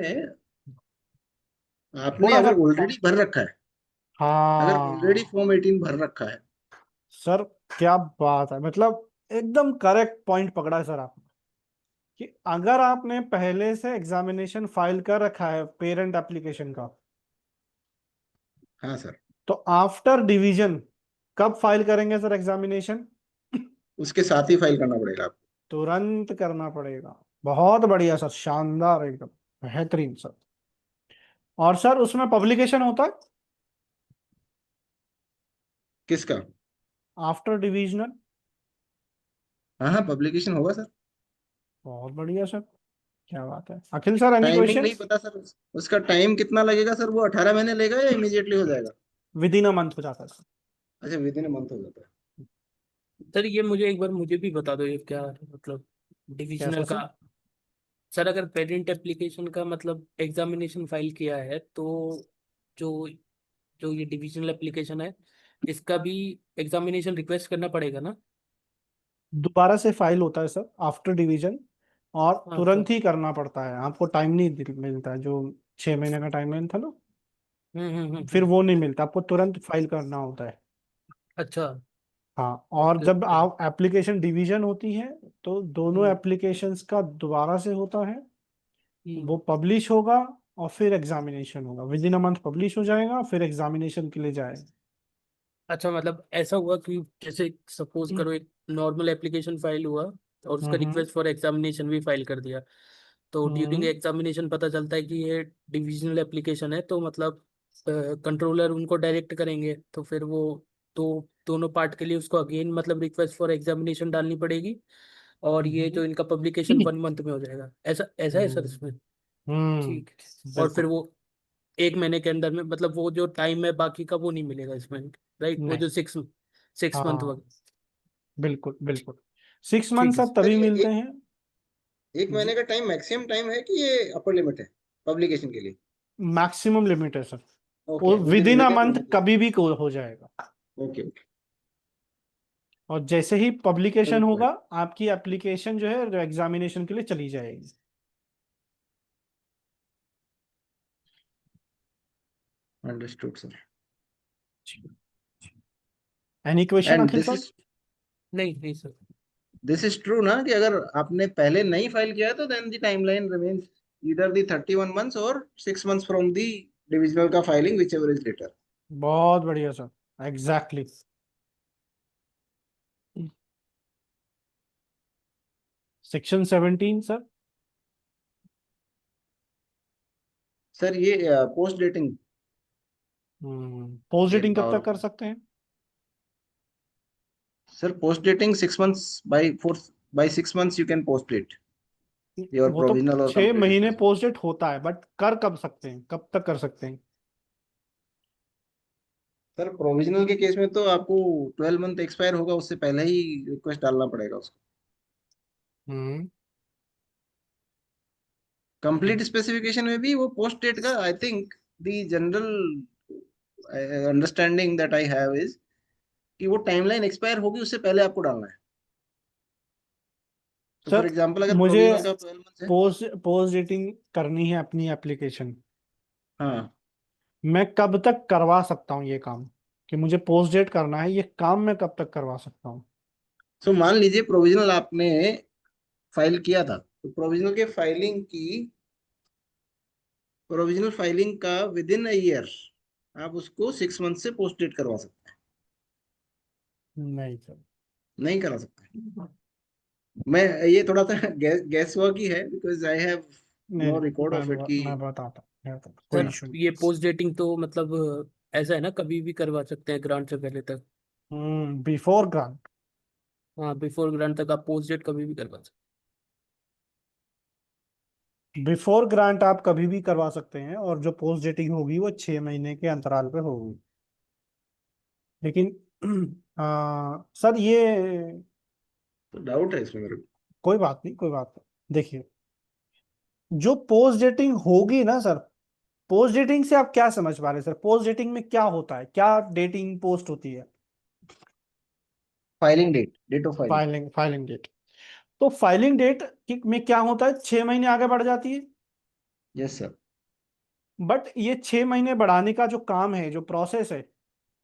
आपने थोड़ा सा। अगर ऑलरेडी भर रखा है, अगर ऑलरेडी हाँ फॉर्म 18 भर रखा है। सर, क्या बात है, मतलब एकदम करेक्ट पॉइंट पकड़ा है सर आपने। कि अगर आपने पहले से एग्जामिनेशन फाइल कर रखा है पेरेंट एप्लीकेशन का, हाँ सर, तो आफ्टर डिवीजन कब फाइल करेंगे सर एग्जामिनेशन? उसके साथ ही फाइल करना पड़ेगा आपको। तुरंत करना पड़ेगा। बहुत बढ़िया सर, शानदार एकदम बेहतरीन सर। और सर उसमें पब्लिकेशन होता है किसका? After divisional? हाँ हाँ, पब्लिकेशन होगा सर। बहुत बढ़िया सर, क्या बात है। अखिल सर एनी टाइमिंग नहीं क्वेश्चंस? पता सर, उसका टाइम कितना लगेगा सर, वो 18 महीने लेगा या इमीडिएटली हो जाएगा? विद इन अ मंथ हो जाता है सर। अच्छा, विद इन अ मंथ हो जाता है। सर ये मुझे एक बार मुझे भी बता दो, ये क्या मतलब कैसा डिविजनल का। सर? सर अगर पेरेंट एप्लीकेशन का मतलब एग्जामिनेशन फाइल किया है तो जो जो ये डिविजनल एप्लीकेशन है इसका भी एग्जामिनेशन रिक्वेस्ट करना पड़ेगा ना? दोबारा से फाइल होता है सर आफ्टर डिवीजन, और अच्छा। तुरंत ही करना पड़ता है, आपको टाइम नहीं मिलता है। जो 6 महीने का टाइमलाइन था ना, फिर हम्म। वो नहीं मिलता, आपको तुरंत फाइल करना होता है। अच्छा। हाँ, और ओके जब ओके। आप एप्लीकेशन डिवीजन होती है तो दोनों हम्म एप्लीकेशंस का दोबारा से होता है। हम्म। वो पब्लिश होगा और फिर एग्जामिनेशन होगा, with in a month publish हो जाएगा, फिर एग्जामिनेशन के लिए जाएगा। अच्छा मतलब ऐसा हुआ कि जैसे सपोज करो एक नॉर्मल एप्लीकेशन फाइल हुआ और उसका हम्म रिक्वेस्ट फॉर एग्जामिनेशन भी फाइल कर दिया, तो ड्यूरिंग हम्म एग्जामिनेशन पता चलता है कि ये डिविजनल एप्लीकेशन है, तो मतलब कंट्रोलर उनको डायरेक्ट करेंगे, तो फिर वो दोनों पार्ट के लिए उसको अगेन मतलब रिक्वेस्ट फॉर एग्जामिनेशन डालनी पड़ेगी, और ये हम्म जो इनका पब्लिकेशन 1 मंथ में हो जाएगा, ऐसा ऐसा है सर हम्म इसमें? ठीक है। और फिर बिल्कुल। वो 1 महीने के अंदर में मतलब वो जो टाइम है बाकी का वो नहीं मिलेगा इसमें, राइट? वो नहीं। जो 6 मंथ हाँ, वगैरह। बिल्कुल बिल्कुल। 6 मंथ ठीक है सब सर, तभी ये मिलते एक हैं। एक महीने का टाइम मैक्सिमम टाइम है कि ये अपर लिमिट है पब्लिकेशन के लिए? मैक्सिमम लिमिट है sir. Okay, with with in in a with in month limit. कभी भी हो जाएगा। Okay okay. और जैसे ही पब्लिकेशन अंडरस्टूड होगा, आपकी एप्लीकेशन जो है एग्जामिनेशन के लिए चली जाएगी। Understood sir. Any question and Akhil sir? नहीं नहीं सर। दिस इज ट्रू ना, कि अगर आपने पहले नहीं फाइल किया है तो then the timeline remains either the 31 months or 6 months from the divisional का filing, whichever is later. बहुत बढ़िया sir, exactly. Section 17 sir. Sir ये पोस्ट डेटिंग। पोस्ट ये डेटिंग कब पावर, तक कर सकते हैं? Sir post dating 6 months, by 6 months you can post date your वो तो provisional or 6 महीने completed. पोस्ट डेट होता है, बट कर कब सकते हैं, कब तक कर सकते हैं? सर प्रोविजनल के केस में तो आपको 12 मंथ एक्सपायर होगा उससे पहले ही रिक्वेस्ट डालना पड़ेगा उसको। हम्म कंप्लीट स्पेसिफिकेशन में भी वो पोस्ट डेट का, I think the general understanding that I have is कि वो टाइमलाइन एक्सपायर होगी उससे पहले आपको डालना है। तो फॉर सर, एग्जांपल अगर मुझे प्रोविजनल का 12 मंथ्स है। पोस्ट पोस्ट डेटिंग करनी है अपनी एप्लीकेशन, हाँ, मैं कब तक करवा सकता हूँ ये काम? कि मुझे पोस्ट डेट करना है, ये काम मैं कब तक करवा सकता हूँ? सो मान लीजिए प्रोविजनल आपने फाइल किया था, तो प्रोविजनल फाइलिंग का विद इन अ ईयर आप उसको 6 मंथ से पोस्ट डेट करवा सकते हैं। नहीं सर। नहीं करा सकते। मैं, ये थोड़ा सा गैस वर्क ही है, बिकॉज आई हैव नहीं नो नहीं, रिकॉर्ड ऑफ इट कि। मैं बताता हूँ, कोई सर इशू नहीं। ये पोस्ट डेटिंग तो मतलब ऐसा है ना, कभी भी करवा सकते हैं ग्रांट से पहले तक? Before grant. हाँ, बिफोर ग्रांट तक आप पोस्ट डेट कभी भी करवा सकते बिफोर ग्रांट आप कभी भी करवा सकते हैं, और जो पोस्ट डेटिंग होगी वो 6 महीने के अंतराल पे होगी। लेकिन सर ये, तो डाउट है इसमें मेरे को। कोई बात नहीं, कोई बात नहीं। देखिए, जो पोस्ट डेटिंग होगी ना सर, पोस्ट डेटिंग से आप क्या समझ पा रहे हैं सर? पोस्ट डेटिंग में क्या होता है, क्या डेटिंग पोस्ट होती है? Filing date, date of filing. Filing filing date. तो फाइलिंग डेट में क्या होता है, 6 महीने आगे बढ़ जाती है। Yes sir. बट ये 6 महीने बढ़ाने का जो काम है, जो प्रोसेस है,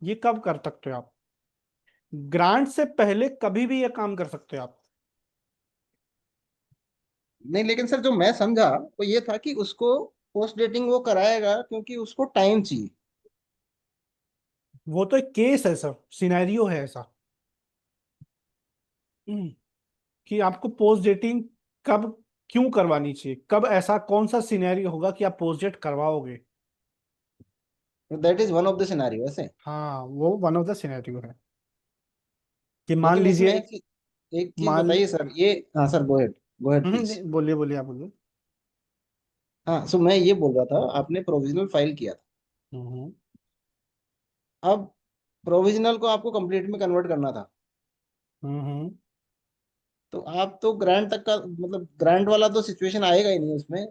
ये कब कर सकते हो आप? ग्रांट से पहले कभी भी ये काम कर सकते हो आप। नहीं, लेकिन सर जो मैं समझा वो ये था कि उसको पोस्ट डेटिंग वो कराएगा क्योंकि उसको टाइम चाहिए। वो तो एक केस है सर, सिनेरियो है ऐसा कि आपको पोस्ट डेटिंग कब क्यों करवानी चाहिए, कब ऐसा कौन सा सिनेरियो होगा कि आप पोस्ट डेट करवाओगे। That is one of the scenario ऐसे। हाँ, वो वन ऑफ द सिनेरियो है कि मान लेकिन इसमें लीजिए, एक चीज मान बताइए सर, ये, हाँ सर, गो अहेड प्लीज। नहीं, बोलिए बोलिए, आप बोलिए। हाँ, सो मैं ये बोल रहा था, आपने प्रोविजनल फाइल किया था, हम्म अब प्रोविजनल को आपको कंप्लीट में कन्वर्ट करना था, हम्म तो आप तो ग्रांट तक का, मतलब ग्रांट वाला तो सिचुएशन आएगा ही नहीं उसमें।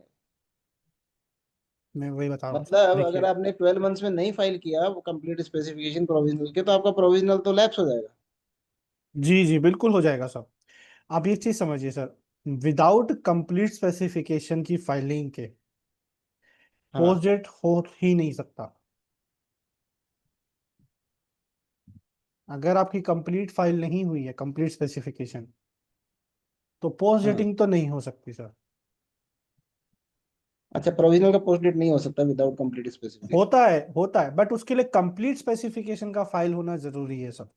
मैं वही बता रहा हूँ सर, मतलब अगर देखिए। आपने 12 मंथ्स में नहीं फाइल किया वो कंप्लीट स्पेसिफिकेशन प्रोविजनल के, तो आपका प्रोविजनल तो लैप्स हो जाएगा। जी जी, बिल्कुल हो जाएगा सर। आप ये चीज समझिए सर, विदाउट कंप्लीट स्पेसिफिकेशन की फाइलिंग के हाँ। पोस्ट डेट हो ही नहीं सकता। अगर आपकी कंप्लीट फाइल नहीं हुई है, कंप्लीट स्पेसिफिकेशन, तो पोस्ट हाँ, डेटिंग तो नहीं हो सकती सर। अच्छा, प्रोविजनल का पोस्ट डेट नहीं हो सकता विदाउट कंप्लीट स्पेसिफिकेशन। होता है, बट उसके लिए कंप्लीट स्पेसिफिकेशन का फाइल होना जरूरी है सर।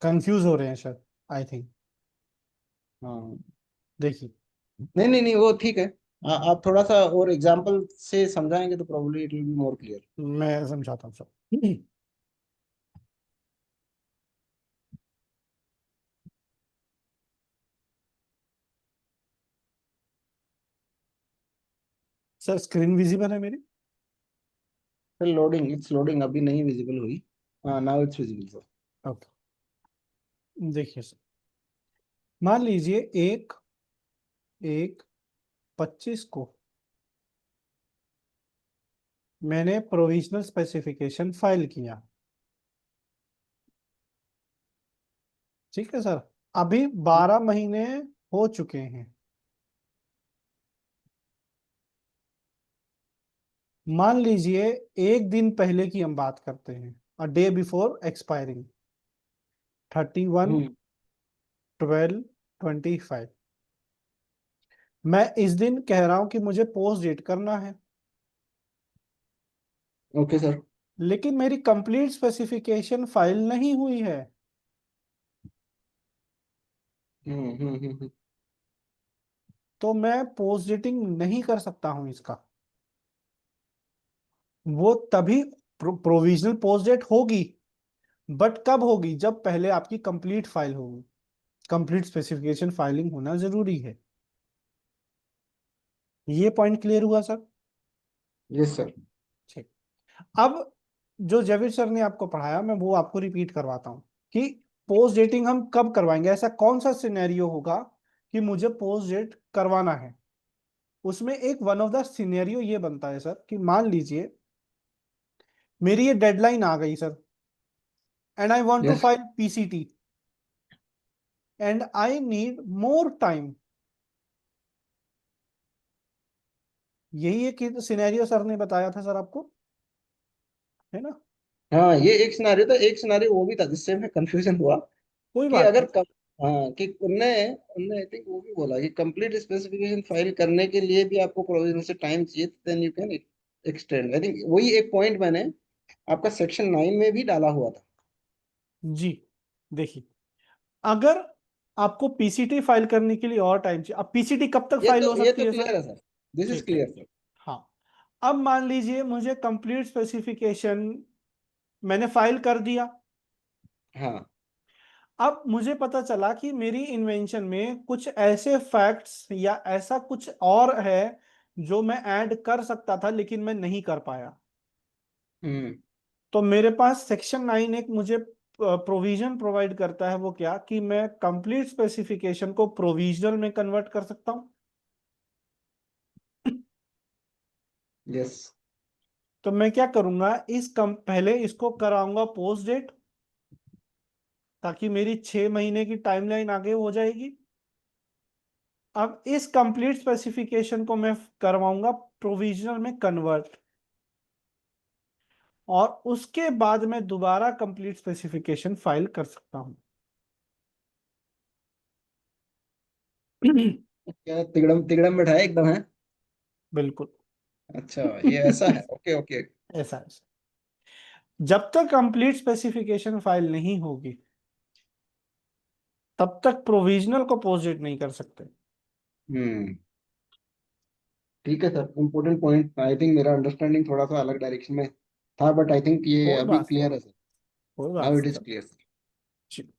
कंफ्यूज हो रहे हैं सर, आई थिंक। हाँ, देखिए, नहीं नहीं नहीं, वो ठीक है। आप थोड़ा सा और एग्जांपल से समझाएंगे तो probably it will be more clear. मैं समझाता हूँ सर। सर, स्क्रीन विजिबल है मेरी? सर लोडिंग, इट्स लोडिंग, अभी नहीं विजिबल हुई। हाँ, now it's visible sir. Okay, देखिए सर, मान लीजिए एक एक 25 को मैंने प्रोविजनल स्पेसिफिकेशन फाइल किया। ठीक है सर, अभी 12 महीने हो चुके हैं। मान लीजिए एक दिन पहले की हम बात करते हैं, अ डे बिफोर एक्सपायरिंग, 31 हम्म। 12/25। मैं इस दिन कह रहा हूं कि मुझे पोस्ट डेट करना है, ओके सर। लेकिन मेरी कंप्लीट स्पेसिफिकेशन फाइल नहीं हुई है, हम्म। तो मैं पोस्ट डेटिंग नहीं कर सकता हूं इसका। वो तभी प्रोविजनल पोस्ट डेट होगी, बट कब होगी? जब पहले आपकी कंप्लीट फाइल होगी। कंप्लीट स्पेसिफिकेशन फाइलिंग होना जरूरी है। ये पॉइंट क्लियर हुआ सर? Yes sir. ठीक। अब जो जवेद सर ने आपको पढ़ाया, मैं वो आपको रिपीट करवाता हूँ कि पोस्ट डेटिंग हम कब करवाएंगे, ऐसा कौन सा सिनेरियो होगा कि मुझे पोस्ट डेट करवाना है। उसमें एक वन ऑफ द सिनेरियो ये बनता है सर कि मान लीजिए मेरी ये डेडलाइन आ गई sir, and I want to yes. File PCT, and I need more time. यही एक सिनेरियो सर ने बताया था सर आपको, है ना? हाँ, ये एक सिनारियो था, एक सिनारियो वो भी था जिससे मैं कंफ्यूजन हुआ कोई कि बात अगर नहीं। हाँ, कि उनने उनने आई थिंक वो भी बोला कि कंप्लीट स्पेसिफिकेशन फाइल करने के लिए भी आपको प्रोविजन से टाइम चाहिए, then you can extend. I think वही एक पॉइंट मैंने आपका सेक्शन 9 में भी डाला हुआ था। जी, देखिए, अगर आपको पीसीटी फाइल करने के लिए और टाइम चाहिए, अब पीसीटी कब तक फाइल हो ये सकती तो है सर? क्लियर है सर, दिस इज ठीक है। Clear sir. हाँ, अब मान लीजिए मुझे कंप्लीट स्पेसिफिकेशन मैंने फाइल कर दिया। हाँ। अब मुझे पता चला कि मेरी इन्वेंशन में कुछ ऐसे फैक्ट्स या ऐसा कुछ और है जो मैं ऐड कर सकता था लेकिन मैं नहीं कर पाया। हम्म। तो मेरे पास सेक्शन 9 एक मुझे प्रोविजन प्रोवाइड करता है, वो क्या कि मैं कंप्लीट स्पेसिफिकेशन को प्रोविजनल में कन्वर्ट कर सकता हूं। यस। तो मैं क्या करूंगा, पहले इसको कराऊंगा पोस्ट डेट, ताकि मेरी 6 महीने की टाइमलाइन आगे हो जाएगी। अब इस कंप्लीट स्पेसिफिकेशन को मैं करवाऊंगा प्रोविजनल में कन्वर्ट, और उसके बाद मैं दोबारा कंप्लीट स्पेसिफिकेशन फाइल कर सकता हूं। क्या तिगड़म तिगड़म बैठाया एकदम है। बिल्कुल अच्छा, ये ऐसा है, ओके ओके। ऐसा है। जब तक कंप्लीट स्पेसिफिकेशन फाइल नहीं होगी तब तक प्रोविजनल को पोस्ट डेट नहीं कर सकते। हम्म। ठीक है sir, important point. I think मेरा अंडरस्टैंडिंग थोड़ा सा अलग डायरेक्शन में था, बट आई थिंक ये कोई अभी बात नहीं, क्लियर है सर। कोई नाउ बात इट इज नहीं। Clear sir. जी।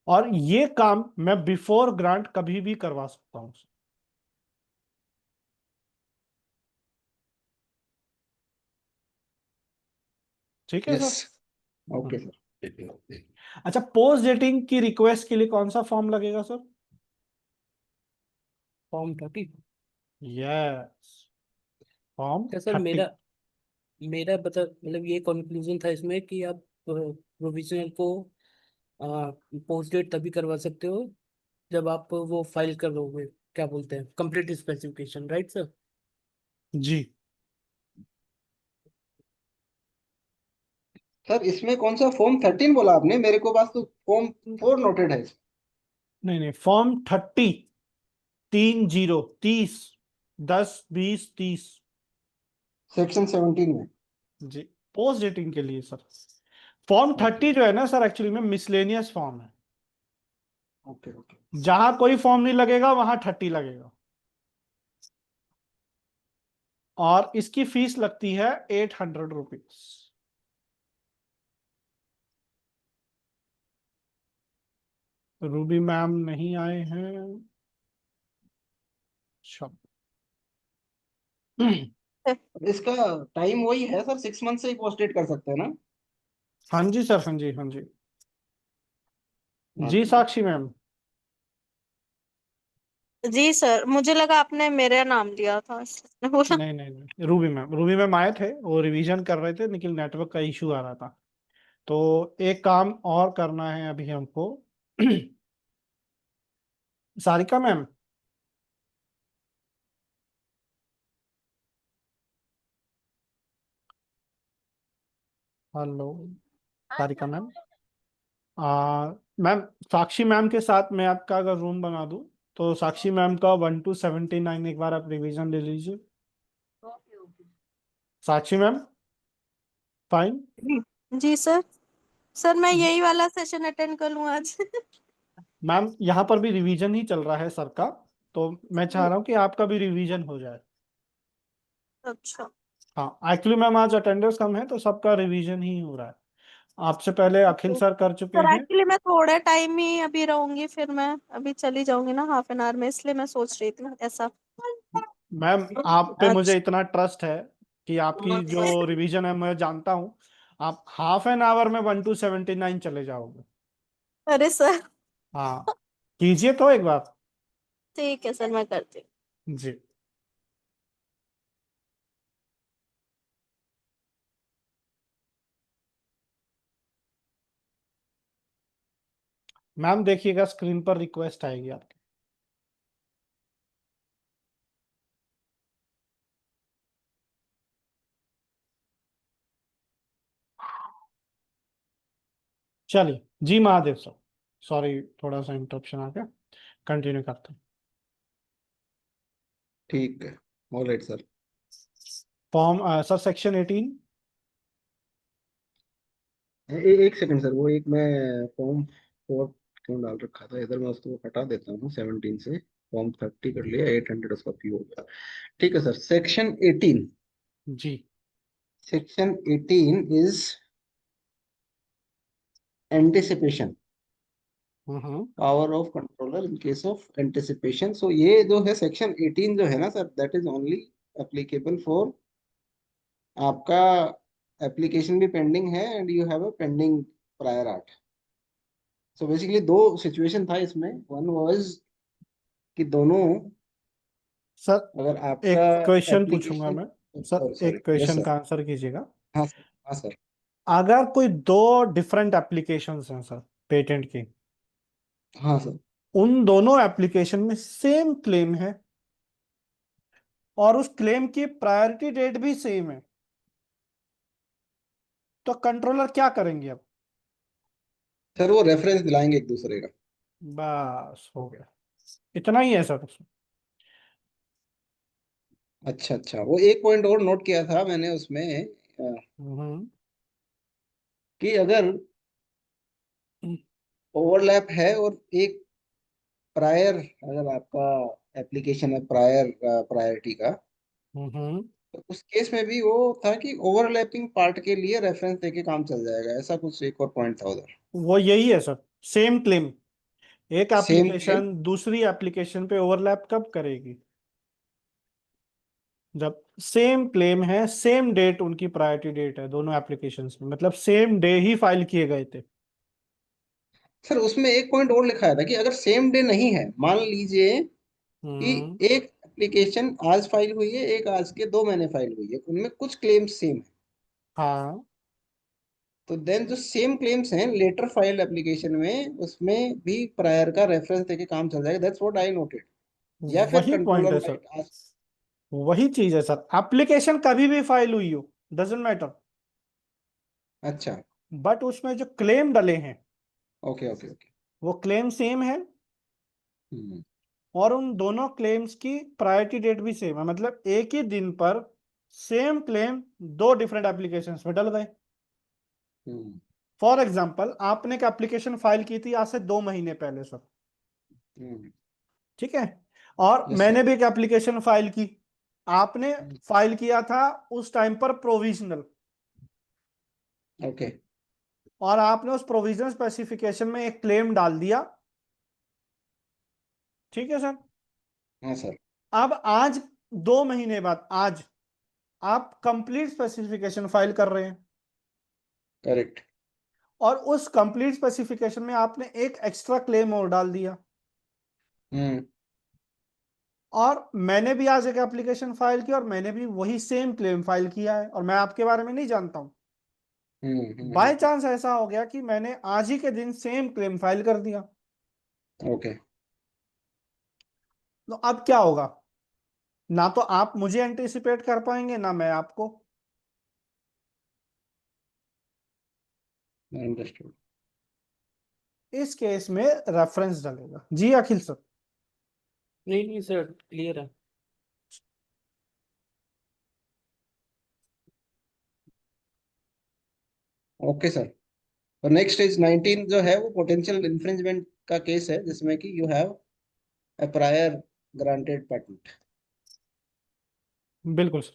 और ये काम मैं बिफोर ग्रांट कभी भी करवा सकता हूँ। ठीक है यस। सर। ओके हम्म। सर। अच्छा, पोस्ट डेटिंग की रिक्वेस्ट के लिए कौन सा फॉर्म लगेगा सर? फॉर्म 30। यस, फॉर्म क्या सर, 30। मेरा मेरा बता मतलब ये कंक्लूजन था इसमें कि आप प्रोविजनल को पोस्ट डेट तभी करवा सकते हो जब आप वो फाइल करोगे, क्या बोलते हैं, कंप्लीट स्पेसिफिकेशन, राइट सर? जी। सर इसमें कौन सा फॉर्म 13 बोला आपने? मेरे को पास तो फॉर्म 4 नोटेड है। नहीं नहीं, फॉर्म 30, 30, 30, 10, 20, 30। सेक्शन 17 में। जी, पोस्ट डेटिंग के लिए सर। फॉर्म ओके 30 जो है ना सर, एक्चुअली में मिसलेनियस फॉर्म है। Okay okay. जहां कोई फॉर्म नहीं लगेगा वहां 30 लगेगा। और इसकी फीस लगती है 800 रुपीज। रूबी मैम नहीं आए हैं। अच्छा। इसका टाइम वही है सर, 6 मंथ से ही पोस्टेड कर सकते हैं ना? हाँ जी सर, हाँ जी, हाँ जी। जी अच्छा। साक्षी मैम। जी सर, मुझे लगा आपने मेरा नाम लिया था इसलिए मैंने बोला। नहीं नहीं नहीं, रूबी मैम आए थे, वो रिवीजन कर रहे थे लेकिन नेटवर्क का इशू आ रहा था। तो एक काम और करना है अभी हमको। Sarika ma'am, hello. Sarika ma'am, ma'am Sakshi ma'am के साथ मैं आपका अगर रूम बना दूं तो साक्षी मैम का 1 to 79 एक बार आप रिवीजन ले लीजिए। साक्षी मैम, फाइन। जी सर। सर मैं यही वाला सेशन अटेंड कर लूँ आज। मैम यहाँ पर भी रिवीजन ही चल रहा है सर का, तो मैं चाह रहा हूँ कि आपका भी रिवीजन हो जाए। अच्छा हाँ, एक्चुअली मैम आज अटेंडेंस कम है तो सबका रिवीजन ही हो रहा है। आपसे पहले अखिल सर कर चुके सर, हैं। एक्चुअली मैं थोड़े टाइम ही अभी रहूंगी, फिर मैं अभी चली जाऊंगी ना हाफ एन आवर में, इसलिए मैं सोच रही थी ना ऐसा। मैम आप पे मुझे अच्छा। इतना ट्रस्ट है कि आपकी जो रिवीजन है मैं जानता हूँ। आप हाफ एन आवर में 1 to 79 चले जाओगे। अरे सर। हाँ, कीजिए तो एक बार। ठीक है सर, मैं करती हूँ। जी मैम, देखिएगा स्क्रीन पर रिक्वेस्ट आएगी आपकी। चलिए जी महादेव सर, सॉरी थोड़ा सा इंटरप्शन आ गया, कंटिन्यू करते हैं। ठीक है। All right sir. Form sir section 18। एक सेकंड सर, वो एक मैं फॉर्म 4 क्यों डाल रखा था इधर, मैं उसको हटा देता हूँ 17 से। फॉर्म 30 कर लिया, 800 उसका फी हो गया। ठीक है सर, सेक्शन 18। जी। Section 18 is anticipation, hmm. Power of controller in case of anticipation. So ये जो है सेक्शन 18 जो है ना sir, that is only applicable for आपका एप्लीकेशन भी पेंडिंग है and you have a pending prior art. So basically दो सिचुएशन था इसमें। वन वाज कि दोनों, सर अगर आपका एक क्वेश्चन पूछूंगा एप्लीकेशन, मैं। सर सॉरी सॉरी, एक यस क्वेश्चन सर। का आंसर कीजिएगा। हाँ सर, हाँ सर। अगर कोई दो डिफरेंट एप्लीकेशंस हैं सर, पेटेंट की, हाँ सर। उन दोनों एप्लीकेशन में सेम क्लेम है, और उस क्लेम की प्रायोरिटी डेट भी सेम है, तो कंट्रोलर क्या करेंगे अब? सर वो रेफरेंस दिलाएंगे एक दूसरे का। बस हो गया, इतना ही है सर। अच्छा अच्छा, वो एक पॉइंट और नोट किया था मैंने उसमें, हम्म कि अगर ओवरलैप है और एक प्रायर, अगर आपका एप्लीकेशन है प्रायर प्रायोरिटी का, हम्म तो उस केस में भी वो था कि ओवरलैपिंग पार्ट के लिए रेफरेंस देके काम चल जाएगा, ऐसा कुछ एक और पॉइंट था उधर। वो यही है सर, सेम क्लेम, एक सेम क्लेम। एप्लीकेशन दूसरी एप्लीकेशन पे ओवरलैप कब करेगी? जब सेम क्लेम है, सेम डेट उनकी प्रायोरिटी डेट है दोनों एप्लीकेशंस में, मतलब सेम डे ही फाइल किए गए थे। सर उसमें एक पॉइंट और लिखा था कि अगर सेम डे नहीं है, मान लीजिए कि हम्म एक एप्लीकेशन आज फाइल हुई है, एक आज के 2 महीने फाइल हुई है, उनमें कुछ क्लेम्स सेम है, हाँ, तो देन जो सेम क्लेम्स हैं लेटर फाइल एप्लीकेशन में, उसमें भी प्रायर का रेफरेंस देके काम चल जाएगा। That's what I noted. या फिर वही पॉइंट कंट्रोलर है सर, माइट आस्क। वही चीज है सर, एप्लीकेशन कभी भी फाइल हुई हो, डजेंट मैटर, अच्छा। बट उसमें जो क्लेम डले हैं ओके ओके ओके। वो क्लेम सेम है, हम्म और उन दोनों क्लेम्स की प्रायोरिटी डेट भी सेम है, मतलब एक ही दिन पर सेम क्लेम दो डिफरेंट एप्लीकेशंस में डल गए। हम्म फॉर एग्जाम्पल, आपने एक एप्लीकेशन फाइल की थी आज से 2 महीने पहले सर, हम्म। ठीक है, और यस सर। मैंने भी एक एप्लीकेशन फाइल की। आपने फाइल किया था उस टाइम पर प्रोविजनल, ओके। और आपने उस प्रोविजनल स्पेसिफिकेशन में एक क्लेम डाल दिया, ठीक है सर। हाँ सर। अब आज 2 महीने बाद आज आप कंप्लीट स्पेसिफिकेशन फाइल कर रहे हैं, करेक्ट। और उस कंप्लीट स्पेसिफिकेशन में आपने एक एक्स्ट्रा क्लेम और डाल दिया, हम्म और मैंने भी आज एक एप्लीकेशन फाइल की और मैंने भी वही सेम क्लेम फाइल किया है, और मैं आपके बारे में नहीं जानता हूं। बाय हम्म। चांस ऐसा हो गया कि मैंने आज ही के दिन सेम क्लेम फाइल कर दिया, ओके। तो अब क्या होगा? ना तो आप मुझे एंटिसिपेट कर पाएंगे, ना मैं आपको। अंडरस्टूड। इस केस में रेफरेंस डलेगा। जी अखिल सर। नहीं नहीं सर, क्लियर है। Okay sir. तो नेक्स्ट इज 19 जो है, वो पोटेंशियल इन्फ्रिंजमेंट का केस है, जिसमें कि you have a prior granted patent। बिल्कुल सर,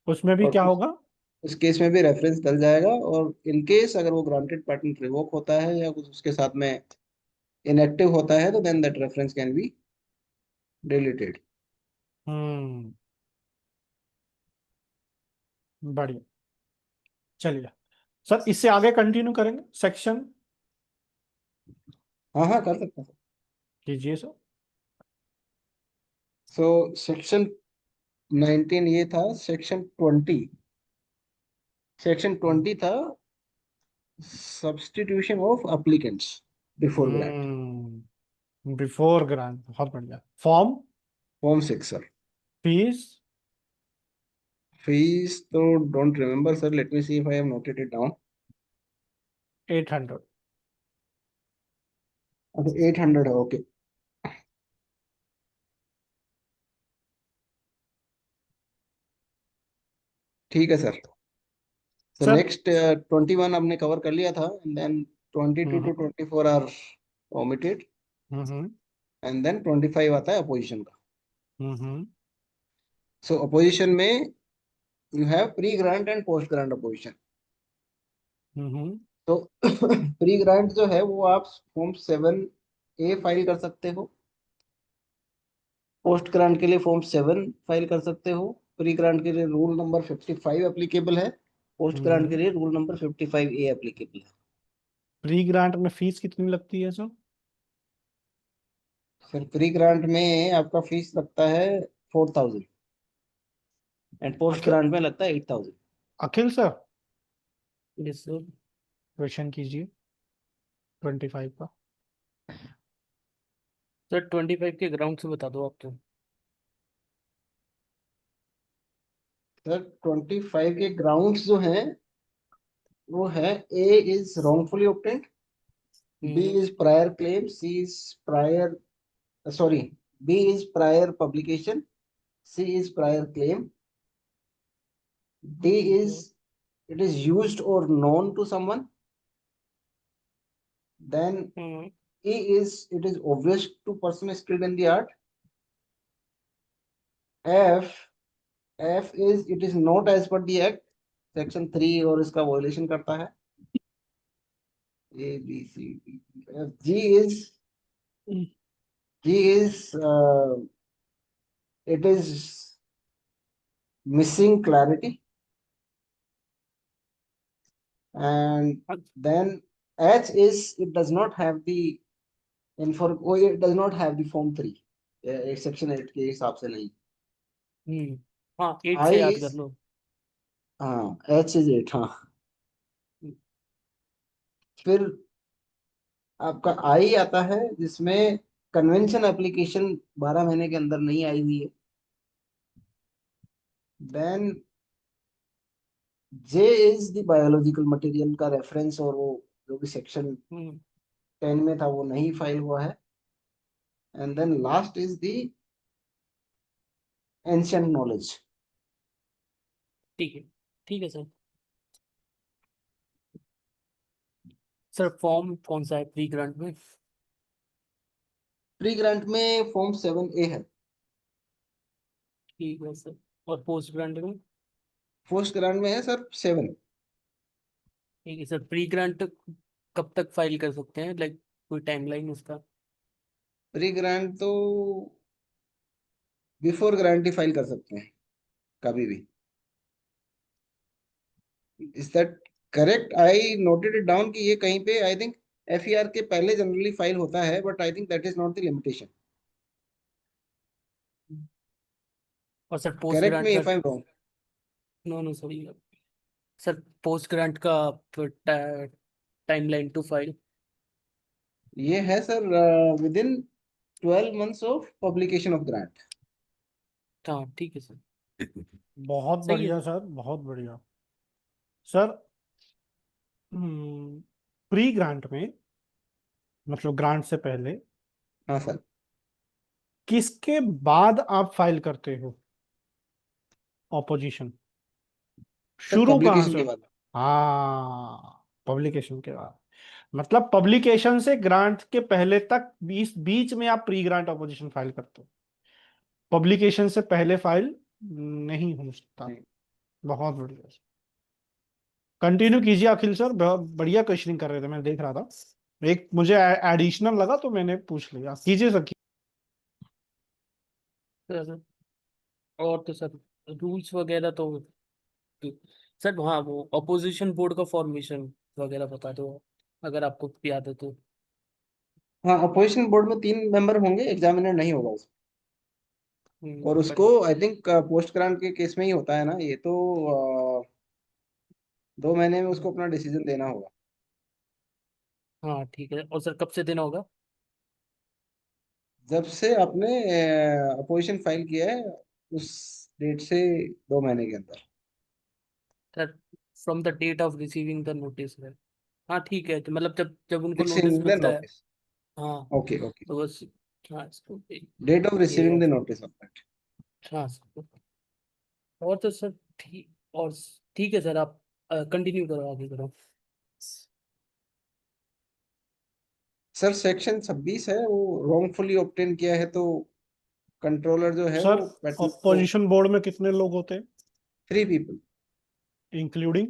उसमें भी और क्या होगा? उस केस में भी रेफरेंस डल जाएगा, और इन केस अगर वो ग्रांटेड पेटेंट रिवोक होता है या कुछ उसके साथ में इनएक्टिव होता है, तो then that reference can be deleted. Hmm बढ़िया, चलिए सर, इससे आगे कंटिन्यू करेंगे सेक्शन। हाँ हाँ, कर सकते हैं। कीजिए सर। सो सेक्शन 19 ये था। सेक्शन 20, सेक्शन 20 था substitution of applicants before grant. Before grant, बहुत बढ़िया। Form, form 6 sir. Fees, fees तो don't remember sir, let me see if I have noted it down. 800। अच्छा, 800 है, ओके। ठीक है सर। सो सर, नेक्स्ट 21 हमने cover कर लिया था, and then 22 hmm to 24 are omitted, hmm and then 25 आता है अपोजिशन का। हम्म सो अपोजिशन में you have pre grant and post grant opposition. Hmm तो प्री ग्रांट जो है वो आप फॉर्म 7A फाइल कर सकते हो, पोस्ट ग्रांट के लिए फॉर्म 7 फाइल कर सकते हो। प्री ग्रांट के लिए रूल नंबर 55 एप्लीकेबल है, पोस्ट ग्रांट के हम्म लिए रूल नंबर 55A एप्लीकेबल है। प्री ग्रांट में फीस कितनी लगती है सर? फिर प्री ग्रांट में आपका फीस लगता है 4000, एंड पोस्ट अखिल, ग्रांट में लगता है 8000। अखिल सर, यस सर। क्वेश्चन कीजिए 25 का। सर 25 के ग्राउंड से बता दो आप तो। सर 25 के ग्राउंड्स जो हैं वो है A is wrongfully obtained, B hmm is prior claim, C is prior, sorry, B is prior publication, C is prior claim, D is it is used or known to someone, then hmm E is it is obvious to person skilled in the art, F is it is not as per the act, section 3 और इसका violation करता है, A B C D E F, G is it is missing clarity, and then H is it does not have the it does not have the form 3, section 8 के हिसाब से नहीं. हाँ 8 I से याद कर is लो. हाँ H is 8 हाँ. फिर आपका I आता है जिसमें कन्वेंशन एप्लीकेशन 12 महीने के अंदर नहीं आई हुई है. Then J is the biological material का रेफरेंस और वो जो भी सेक्शन हम्म 10 में था वो नहीं फाइल हुआ है. And then last is the ancient knowledge. ठीक है सर. सर फॉर्म कौन सा है प्री ग्रांट में? प्री ग्रांट में फॉर्म 7A है. ठीक है सर. और पोस्ट ग्रांट में? पोस्ट ग्रांट में है सर 7. ठीक है सर. प्री ग्रांट कब तक फाइल कर सकते हैं, लाइक कोई टाइमलाइन उसका? प्री ग्रांट तो बिफोर ग्रांट ही फाइल कर सकते हैं कभी भी. Is that correct? I noted it down कि ये कहीं पे आई थिंक FER के पहले जनरली फाइल होता है, but I think that is not the limitation. और sir post correct grant me का? If I am wrong. No sorry sir. Post grant का टाइमलाइन टू फाइल? ये है sir within 12 months of publication of grant. हाँ ठीक है sir. बहुत सही है. बढ़िया सर, बहुत बढ़िया सर. प्री ग्रांट में मतलब ग्रांट से पहले हाँ सर. किसके बाद आप फाइल करते हो ऑपोजिशन? सर शुरू कहाँ पब्लिकेशन से? के बाद. हाँ, पब्लिकेशन के बाद. मतलब पब्लिकेशन से ग्रांट के पहले तक बीच बीच में आप प्री ग्रांट ऑपोजिशन फाइल करते हो, पब्लिकेशन से पहले फाइल नहीं हो सकता. नहीं. बहुत बढ़िया. कंटिन्यू कीजिए अखिल सर, बहुत बढ़िया क्वेश्चनिंग कर रहे थे, मैं देख रहा था. एक मुझे एडिशनल लगा तो मैंने पूछ लिया. कीजिए सर. सर और तो सर रूल्स वगैरह तो सर हाँ वो अपोजिशन बोर्ड का फॉर्मेशन वगैरह बता दो अगर आपको याद है तो. हाँ, अपोजिशन बोर्ड में 3 मेंबर होंगे, एग्जामिनर नहीं होगा उसमें. और उसको बढ़िया. आई थिंक पोस्ट ग्रांट के केस में ही होता है ना ये तो. 2 महीने में उसको अपना डिसीजन देना होगा. हाँ ठीक है. और सर कब से देना होगा? जब से आपने अपोजिशन फाइल किया है उस डेट से 2 महीने के अंदर. Sir from the date of receiving the notice है. हाँ ठीक है. तो मतलब जब जब उनको इट्स नोटिस इन द मिलता है. नोटिस. हाँ ओके ओके. तो बस. हाँ इसको डेट ऑफ ये रिसीविंग है. The notice of that. हाँ सर. और तो सर और ठीक है सर. आप कंटिन्यू करो, आगे करो. सर सेक्शन 26 है वो रॉन्गफुली ऑब्टेन किया है तो कंट्रोलर जो है सर वो पेटेंट को. ऑपोजिशन बोर्ड में कितने लोग होते हैं 3 people. इंक्लूडिंग?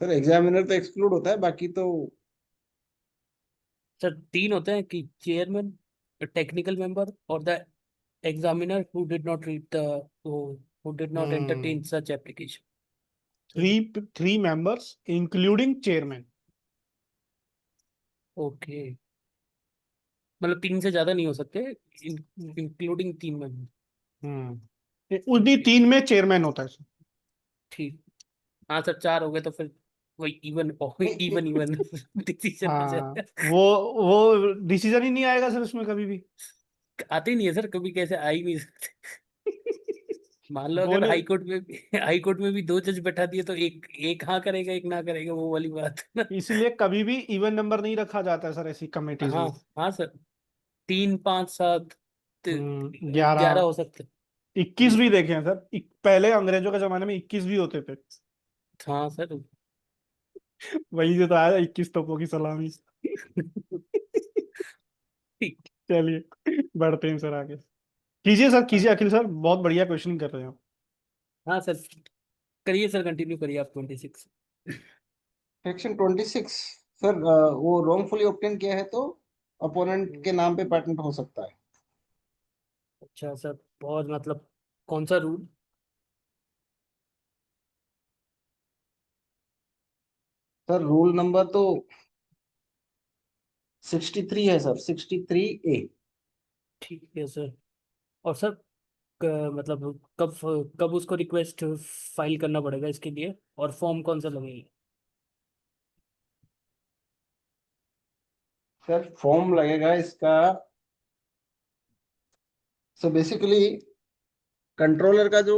सर एग्जामिनर तो एक्सक्लूड होता है, बाकी तो सर 3 होते हैं कि चेयरमैन, टेक्निकल मेंबर और the examiner who did not read the who did not entertain such application. Three members including chairman. Okay. मतलब 3 से ज्यादा नहीं हो सकते, इंक्लूडिंग 3 मेंबर. उन्हीं 3 में चेयरमैन होता है सर. ठीक. हाँ सर 4 हो गए तो फिर वही इवन डिसीजन आ हाँ, जाएगा. वो डिसीजन ही नहीं आएगा सर उसमें कभी भी. आते ही नहीं है सर, कभी कैसे आ ही नहीं सकते। मान लो अगर बोले हाई कोर्ट में भी 2 जज बैठा दिए तो एक हाँ करेगा, एक ना करेगा, वो वाली बात है ना। इसलिए कभी भी इवन नंबर नहीं रखा जाता है सर ऐसी कमेटीज हाँ में। हाँ सर, 3 5 7 11 11, हो सकते। 21 भी देखे हैं सर। पहले अंग्रेजों के जमाने में 21 भी होते थे। हाँ सर। वही जो तो आया 21 तोपों की सलामी। चलिए बढ़ते हैं सर आगे। कीजिए सर, कीजिए अखिल सर, बहुत बढ़िया क्वेश्चन कर रहे हैं आप। हाँ सर, करिए सर, कंटिन्यू करिए आप 26। सेक्शन 26 सर, वो रॉन्गफुली ऑब्टेन किया है तो अपोनेंट के नाम पे पेटेंट हो सकता है। अच्छा सर, बहुत मतलब कौन सा रूल? सर रूल नंबर तो 63 है सर, 63A। ठीक है सर। और सर मतलब कब कब उसको रिक्वेस्ट फाइल करना पड़ेगा इसके लिए, और फॉर्म कौन सा लगेगा? सर फॉर्म लगेगा इसका, सो बेसिकली कंट्रोलर का जो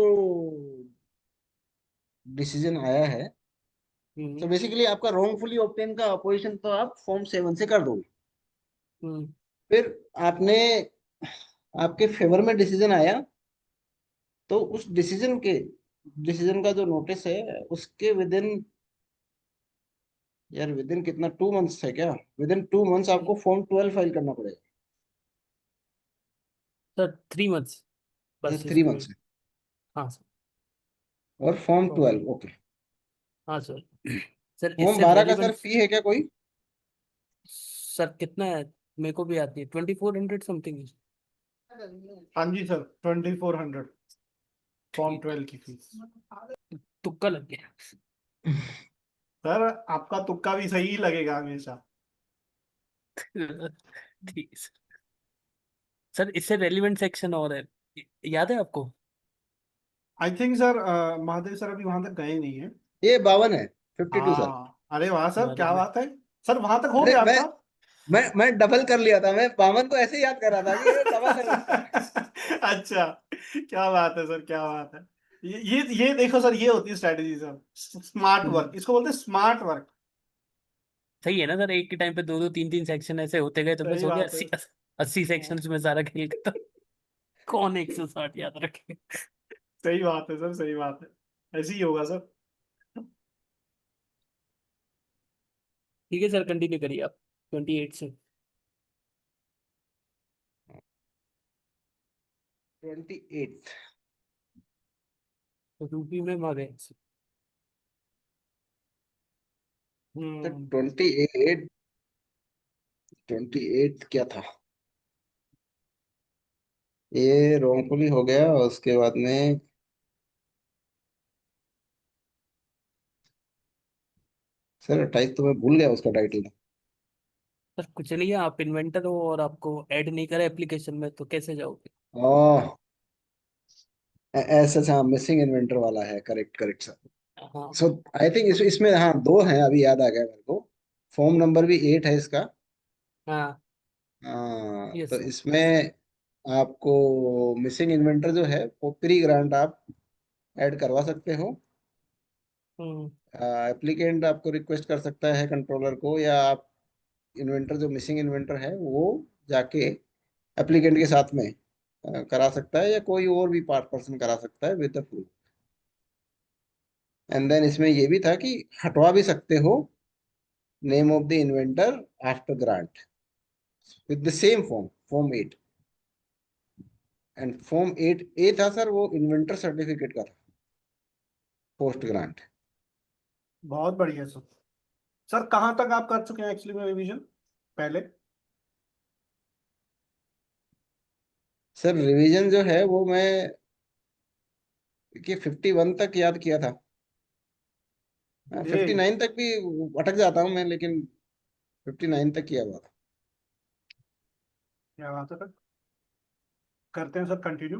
डिसीजन आया है, तो हम्म बेसिकली आपका रॉन्गफुली ऑब्टेन का अपोजिशन तो आप फॉर्म 7 से कर दोगे। हम्म फिर आपने, आपके फेवर में डिसीजन आया, तो उस डिसीजन का जो नोटिस है उसके विद इन, यार विद इन कितना, 2 मंथ्स है क्या, विद इन 2 मंथ्स आपको फॉर्म 12 फाइल करना पड़ेगा। सर 3 मंथ्स अच्छा बस 3 मंथ्स है, हाँ सर। और फॉर्म ओके। 12, ओके। हाँ सर। सर फॉर्म इससे 12 का सर रेलिवेंट। फी है क्या कोई? सर कितना है? मेरे को भी आती है 2400 समथिंग। हाँ जी सर, 2400 फॉर्म ठीक, 12 की फीस। तुक्का लग गया। सर आपका तुक्का भी सही ही लगेगा हमेशा। ठीक है सर। सर इससे रेलिवेंट सेक्शन और है, याद है आपको? I think sir Mahadev sir अभी वहां तक गए नहीं है। ये 52 है, 52 सर। हाँ, अरे वाह सर, अरे क्या मैं बात है। सर वहां तक हो अरे गया मैं आपका। मैं डबल कर लिया था, मैं 52 को ऐसे याद कर रहा था कि ये डबल है उसका। अच्छा, क्या बात है सर, क्या बात है। ये देखो सर, ये होती है स्ट्रेटेजी सर, स्मार्ट वर्क, इसको बोलते हैं स्मार्ट वर्क। सही है ना सर, एक के टाइम पे 2 2 3 3 सेक्शन ऐसे होते गए तो बस सही हो गया बात है। 80 सेक्शन में सारा खेल खत्म। कौन 160 याद रखे? सही बात है सर, सही बात है, ऐसे ही होगा सर। ठीक है सर, कंटिन्यू करिए आप 28 से। 28। तो यूपी में मारे। तो हम्म 28 क्या था, ये रॉन्गफुली हो गया, और उसके बाद में सर 28 तो मैं भूल गया उसका टाइटल। सर कुछ नहीं है, आप इन्वेंटर हो और आपको ऐड नहीं करा एप्लीकेशन में तो कैसे जाओगे? ओह, ऐसा, हाँ मिसिंग इन्वेंटर वाला है, करेक्ट करेक्ट सर। हाँ सो आई थिंक इसमें हाँ दो हैं, अभी याद आ गया मेरे को। फॉर्म नंबर भी 8 है इसका। हाँ। हाँ, यस तो सर। इसमें आपको मिसिंग इन्वेंटर जो है वो प्री ग्रांट आप ऐड करवा सकते हो। हम्म एप्लीकेंट आपको रिक्वेस्ट कर सकता है कंट्रोलर को, या आप इन्वेंटर जो मिसिंग इन्वेंटर है वो जाके एप्लीकेंट के साथ में करा सकता है, या कोई और भी पार्ट पर्सन करा सकता है with the proof. And then इसमें ये भी था कि हटवा भी सकते हो name of the inventor after grant with the same form, form 8। And form 8A था सर, वो इन्वेंटर सर्टिफिकेट का था पोस्ट ग्रांट। बहुत बढ़िया सर। सर कहाँ तक आप कर चुके हैं एक्चुअली में रिवीजन पहले? सर रिवीजन जो है वो मैं कि 51 तक याद किया था, ये 59 तक भी अटक जाता हूँ मैं, लेकिन 59 तक किया हुआ था। क्या बात है सर, करते हैं सर कंटिन्यू।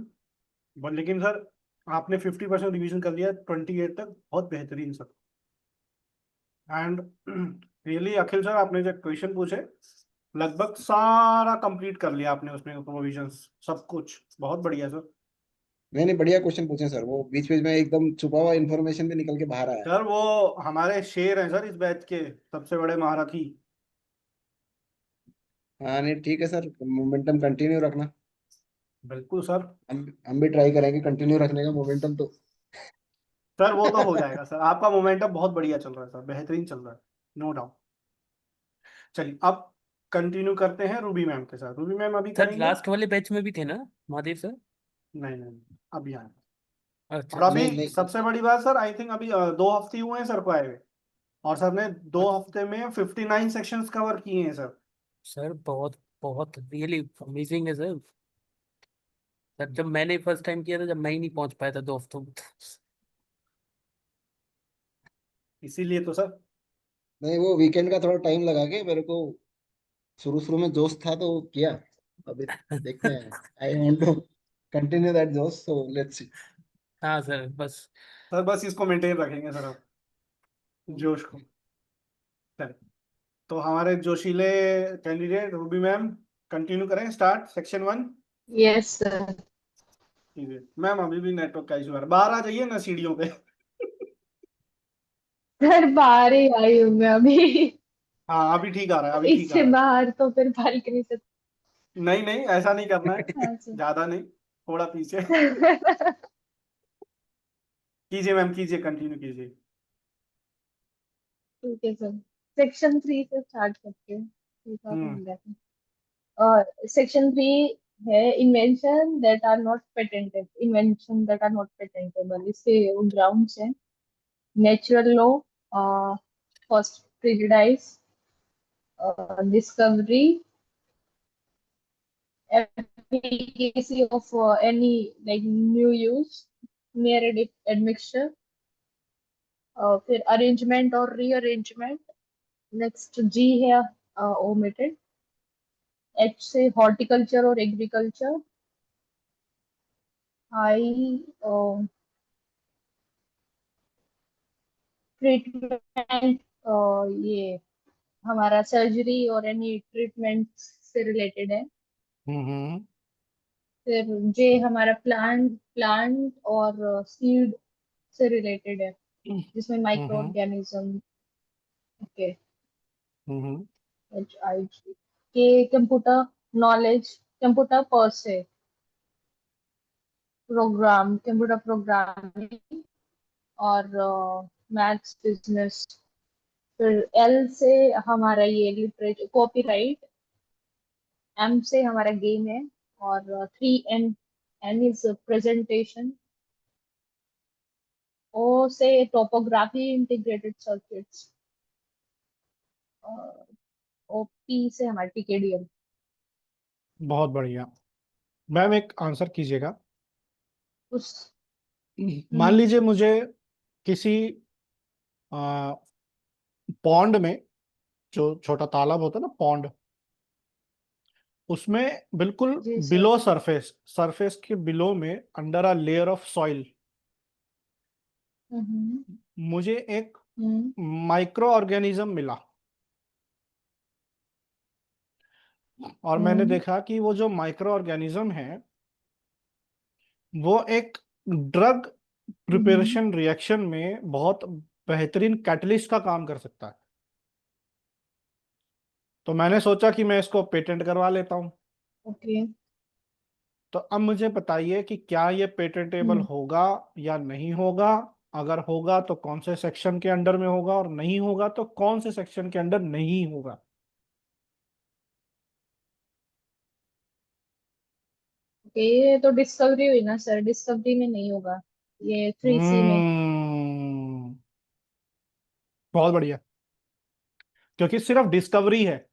लेकिन सर आपने 50% रिवीजन कर लिया 28 तक, बहुत बेहतरीन sir. And really Akhil sir, आपने जो क्वेश्चन पूछे लगभग सारा कंप्लीट कर लिया आपने उसमें प्रोविजंस, सब कुछ बहुत बढ़िया सर। नहीं नहीं, बढ़िया क्वेश्चन पूछे सर, वो बीच बीच में एकदम छुपा हुआ इन्फॉर्मेशन भी निकल के बाहर आया। सर वो हमारे शेर हैं सर इस बैच के, सबसे बड़े महारथी। हाँ नहीं ठीक है सर, मोमेंटम कंटिन्यू रखना। बिल्कुल सर। हम भी ट्राई करेंगे कंटिन्यू रखने का मोमेंटम तो। सर वो तो हो जाएगा सर, आपका मोमेंटम बहुत बढ़िया चल रहा है सर, बेहतरीन चल रहा है, नो डाउट। चलिए अब कंटिन्यू करते हैं रूबी मैम के साथ। रूबी मैम अभी सर करेंगे? लास्ट वाले बैच में भी थे ना महादेव सर? नहीं नहीं, अभी आए। अच्छा और अच्छा। नहीं अभी नहीं सबसे बड़ी बात सर, आई थिंक अभी 2 हफ्ते हुए हैं सर को आए हुए, और सर ने 2 हफ्ते में 59 सेक्शंस कवर किए हैं सर। सर बहुत बहुत रियली अमेजिंग है सर। सर जब मैंने फर्स्ट टाइम किया था, जब मैं ही नहीं पहुंच पाया था 2 हफ्तों में। इसीलिए तो सर। नहीं, वो वीकेंड का थोड़ा टाइम लगा के मेरे को, शुरू शुरू में जोश था तो किया। अभी देखते हैं, I want to continue that जोश, सो लेट्स सी। हाँ सर बस। सर बस इसको मेंटेन रखेंगे सर अब, जोश को। चलिए, तो हमारे जोशीले कैंडिडेट रूबी मैम, कंटिन्यू करें, स्टार्ट सेक्शन 1। Yes sir. ठीक है मैम, अभी भी नेटवर्क का इशू है, बाहर आ जाइए ना सीढ़ियों पे। सर बाहर ही आई हूँ मैं अभी। हाँ अभी ठीक आ रहा है, अभी ठीक आ इससे रहा है। बाहर तो फिर बालकनी से। नहीं नहीं, ऐसा नहीं करना है, हाँ सर। ज्यादा नहीं, थोड़ा पीछे। कीजिए मैम, कीजिए, कंटिन्यू कीजिए। ठीक है सर। सेक्शन 3 से स्टार्ट करते हैं। ठीक है, हम्म हम देखते हैं। सेक्शन 3 है invention that are not patented. Invention that are not patentable, इसके ग्राउंड्स हैं: natural law, first prejudice, discovery, efficacy of any like new use, mere admixture, फिर अरेंजमेंट और रीअरेंजमेंट। नेक्स्ट जी है ओमिटेड। एच से horticulture और agriculture. I treatment, ये हमारा surgery और एनी ट्रीटमेंट से रिलेटेड है। हम्म फिर जे हमारा प्लांट प्लांट और सीड से रिलेटेड है, जिसमें micro hmm organism. Okay. Hmm H I G के कंप्यूटर नॉलेज, कंप्यूटर पर से प्रोग्राम, कंप्यूटर प्रोग्रामिंग और मैथ्स बिजनेस। फिर एल से हमारा ये लिटरेचर कॉपीराइट। एम से हमारा गेम है। और 3 N, N is presentation. O से topography integrated circuits. O P से हमारा टीकेडीएम। बहुत बढ़िया। मैम एक आंसर कीजिएगा। उस मान हम्म, लीजिए मुझे किसी पॉन्ड में, जो छोटा तालाब होता है ना पॉन्ड, उसमें बिल्कुल जी सर। बिलो सरफेस, सरफेस के बिलो में, under a layer of soil, hmm मुझे एक हम्म माइक्रो ऑर्गेनिज्म मिला, और मैंने हम्म देखा कि वो जो माइक्रो ऑर्गेनिज्म है वो एक ड्रग हम्म। प्रिपरेशन रिएक्शन में बहुत बेहतरीन कैटलिस्ट का काम कर सकता है। तो मैंने सोचा कि मैं इसको पेटेंट करवा लेता हूँ। ओके। तो अब मुझे बताइए कि क्या ये पेटेंटेबल हम्म होगा या नहीं होगा। अगर होगा तो कौन से सेक्शन के अंडर में होगा, और नहीं होगा तो कौन से सेक्शन के अंडर नहीं होगा। ओके, ये तो डिस्कवरी हुई ना सर, डिस्कवरी में नहीं होगा, ये 3C में। बहुत बढ़िया, क्योंकि सिर्फ डिस्कवरी है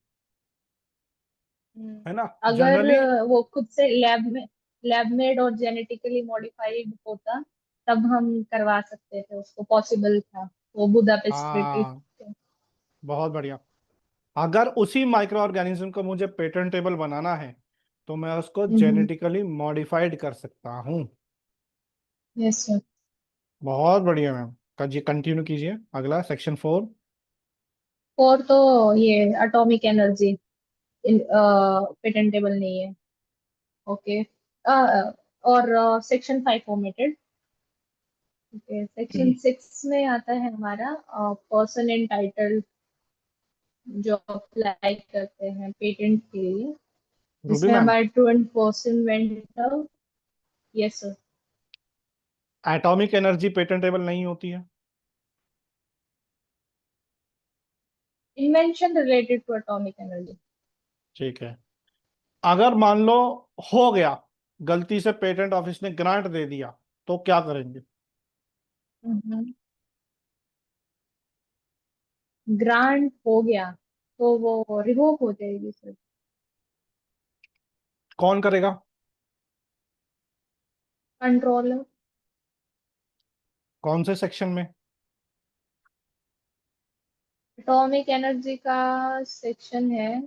ना अगर जनरली। वो खुद से लैब मेड और जेनेटिकली मॉडिफाइड होता, तब हम करवा सकते थे, उसको पॉसिबल था। वो बुदापेस्ट ट्रीटी। हाँ बहुत बढ़िया। अगर उसी माइक्रो ऑर्गेनिज्म को मुझे पेटेंटेबल बनाना है तो मैं उसको हम्म। जेनेटिकली मॉडिफाइड कर सकता हूँ। Yes sir. बहुत बढ़िया मैम, जी कंटिन्यू कीजिए, अगला सेक्शन 4। और तो ये एटॉमिक एनर्जी। पेटेंटेबल नहीं है। ओके। और सेक्शन 5 ओमिटेड। ओके, सेक्शन 6 में आता है हमारा पर्सन एंटाइटल्ड जो अप्लाई करते हैं पेटेंट के लिए, रूबी जिसमें मैम, हमारे true and false inventor. Yes sir. Atomic energy patentable नहीं होती है? Invention related to atomic energy. ठीक है। अगर मान लो हो गया, गलती से पेटेंट ऑफिस ने ग्रांट दे दिया, तो क्या करेंगे? ग्रांट हो गया तो वो रिवोक हो जाएगी सर। कौन करेगा? कंट्रोलर। कौन से सेक्शन में? एटॉमिक एनर्जी का सेक्शन है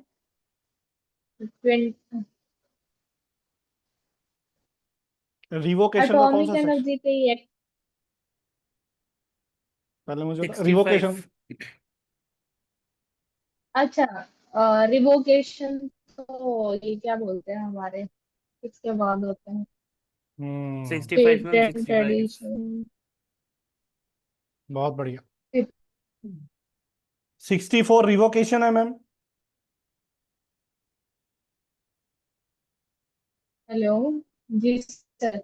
20। रिवोकेशन का कौन सा एटॉमिक सेक्शन? एनर्जी पे ही पहले मुझे बता, 65। रिवोकेशन। अच्छा, रिवोकेशन तो ये क्या बोलते हैं हमारे, इसके बाद होते हैं 65 मैम, पेटेंट 65। एडिशन। बहुत बढ़िया। 64 रिवोकेशन है मैम। हेलो। जी सर।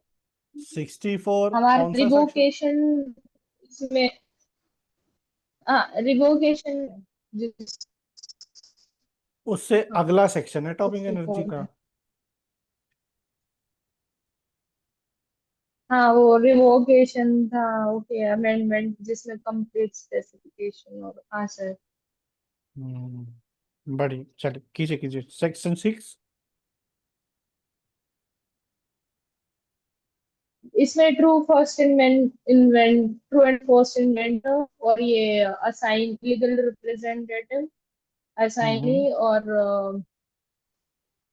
64 हमारा कौन सा सेक्शन? रिवोकेशन इसमें, हाँ रिवोकेशन जिस उससे अगला सेक्शन है टॉपिक एनर्जी 64 का। है। हाँ वो रिवोकेशन था। ओके, अमेंडमेंट जिसमें कंप्लीट स्पेसिफिकेशन और, हाँ सर। बड़ी चलिए, कीजिए कीजिए सेक्शन 6। इसमें ट्रू एंड फर्स्ट इन्वेंटर और ये असाइन लीगल रिप्रेजेंटेटिव, हम्म असाइनी और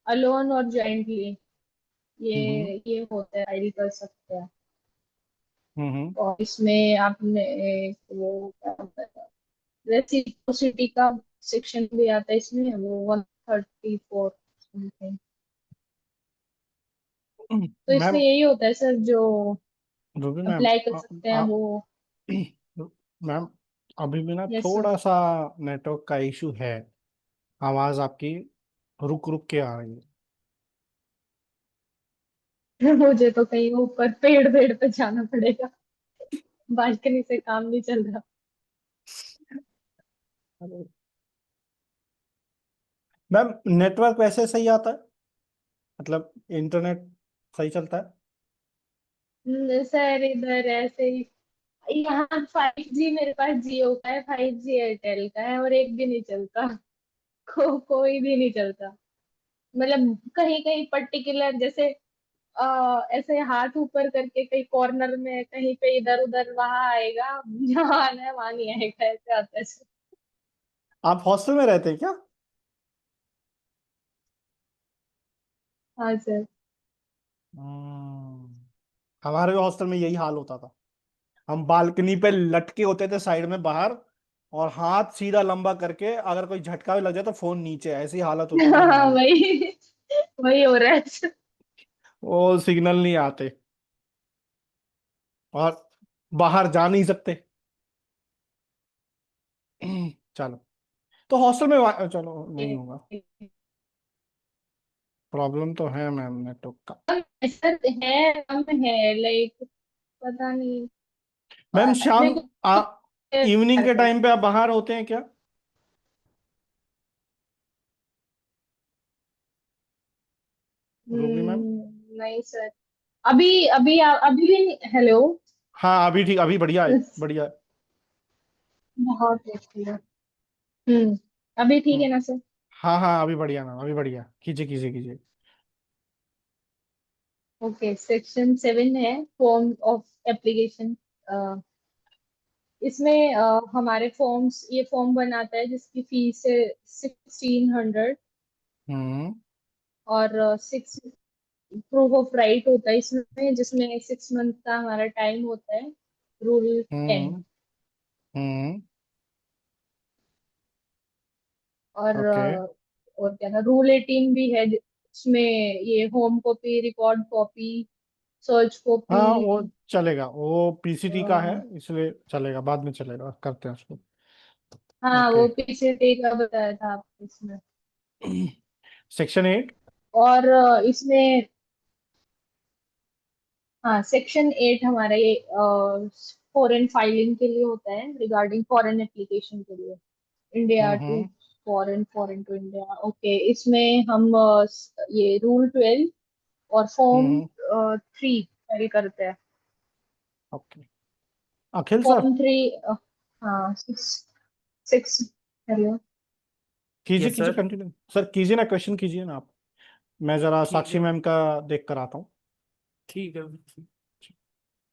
अलोन और जॉइंटली हम्म ये होता है, फाइल कर सकते हैं। हम्म और इसमें आपने एक वो क्या होता है, रेसिप्रोसिटी का सेक्शन भी आता है इसमें, वो 134 समथिंग। तो इसमें मैम, यही होता है सर जो रूबी मैम, अप्लाई कर सकते हैं वो। मैम, अभी भी ना यस सर। थोड़ा सा नेटवर्क का इशू है। आवाज आपकी रुक रुक के आ रही है। मुझे तो कहीं ऊपर पेड़ पेड़ पे जाना पड़ेगा, बालकनी से काम नहीं चल रहा। मैम, नेटवर्क वैसे सही आता है, मतलब इंटरनेट सही चलता है? सर इधर ऐसे ही, यहाँ 5G मेरे पास जियो का है, 5G एयरटेल का है और एक भी नहीं चलता। कोई भी नहीं चलता। मतलब कहीं कहीं पर्टिकुलर जैसे ऐसे हाथ ऊपर करके कहीं कॉर्नर में कहीं पे इधर उधर वहां आएगा, जहाँ आना है वहां नहीं आएगा, ऐसे आता है sir। आप हॉस्टल में रहते हैं क्या? हाँ सर। हमारे भी हॉस्टल में यही हाल होता था। हम बालकनी पे लटके होते थे साइड में बाहर, और हाथ सीधा लंबा करके अगर कोई झटका भी लग जाए तो फोन नीचे, ऐसी हालत होती थी हाँ हमारी। वही वही हो रहा है sir। वो सिग्नल नहीं आते, और बाहर जा नहीं सकते। चलो, तो हॉस्टल में चलो नहीं होगा। प्रॉब्लम तो है मैम नेटवर्क का। ऐसा है, कम है लाइक, पता नहीं। मैम, मेरे शाम को इवनिंग के आता है। टाइम पे आप बाहर होते हैं क्या? Ruby ma'am? नहीं सर। अभी अभी अभी भी हेलो। हाँ, अभी ठीक, अभी बढ़िया है, बढ़िया है। बहुत अच्छी है। अभी ठीक हम्म, है ना सर। हाँ हाँ, अभी बढ़िया मैम, अभी बढ़िया, कीजिए कीजिए कीजिए। ओके, सेक्शन 7 है फॉर्म ऑफ एप्लीकेशन। इसमें हमारे फॉर्म्स, ये फॉर्म बनाता है जिसकी फीस है 1600। हम्म और 6 प्रूफ ऑफ राइट होता है इसमें, जिसमें 6 मंथ का हमारा टाइम होता है। रूल 10। हम्म हम्म और ओके। और क्या था, रूल 18 भी है जिसमें ये home copy, record copy, search हाँ कॉपी। वो चलेगा, वो पीसीटी का है इसलिए चलेगा, बाद में चलेगा, करते हैं उसको। हाँ ओके। वो पीसीटी का बताया था आपने इसमें। सेक्शन 8। और इसमें हाँ सेक्शन 8 हमारा ये फॉरेन फाइलिंग के लिए होता है, रिगार्डिंग फॉरेन एप्लीकेशन के लिए, India to hmm foreign, foreign to India. Okay, इसमें हम ये रूल 12 और फॉर्म हम्म। 3 फाइल करते हैं। ओके। अखिल सर, फॉर्म 3, हाँ 6, 6। हेलो। कीजिए यस कीजिए, सर। कंटिन्यू सर, कीजिए ना, क्वेश्चन कीजिए ना आप। मैं जरा ठीक साक्षी है, मैम का देख कर आता हूँ। ठीक है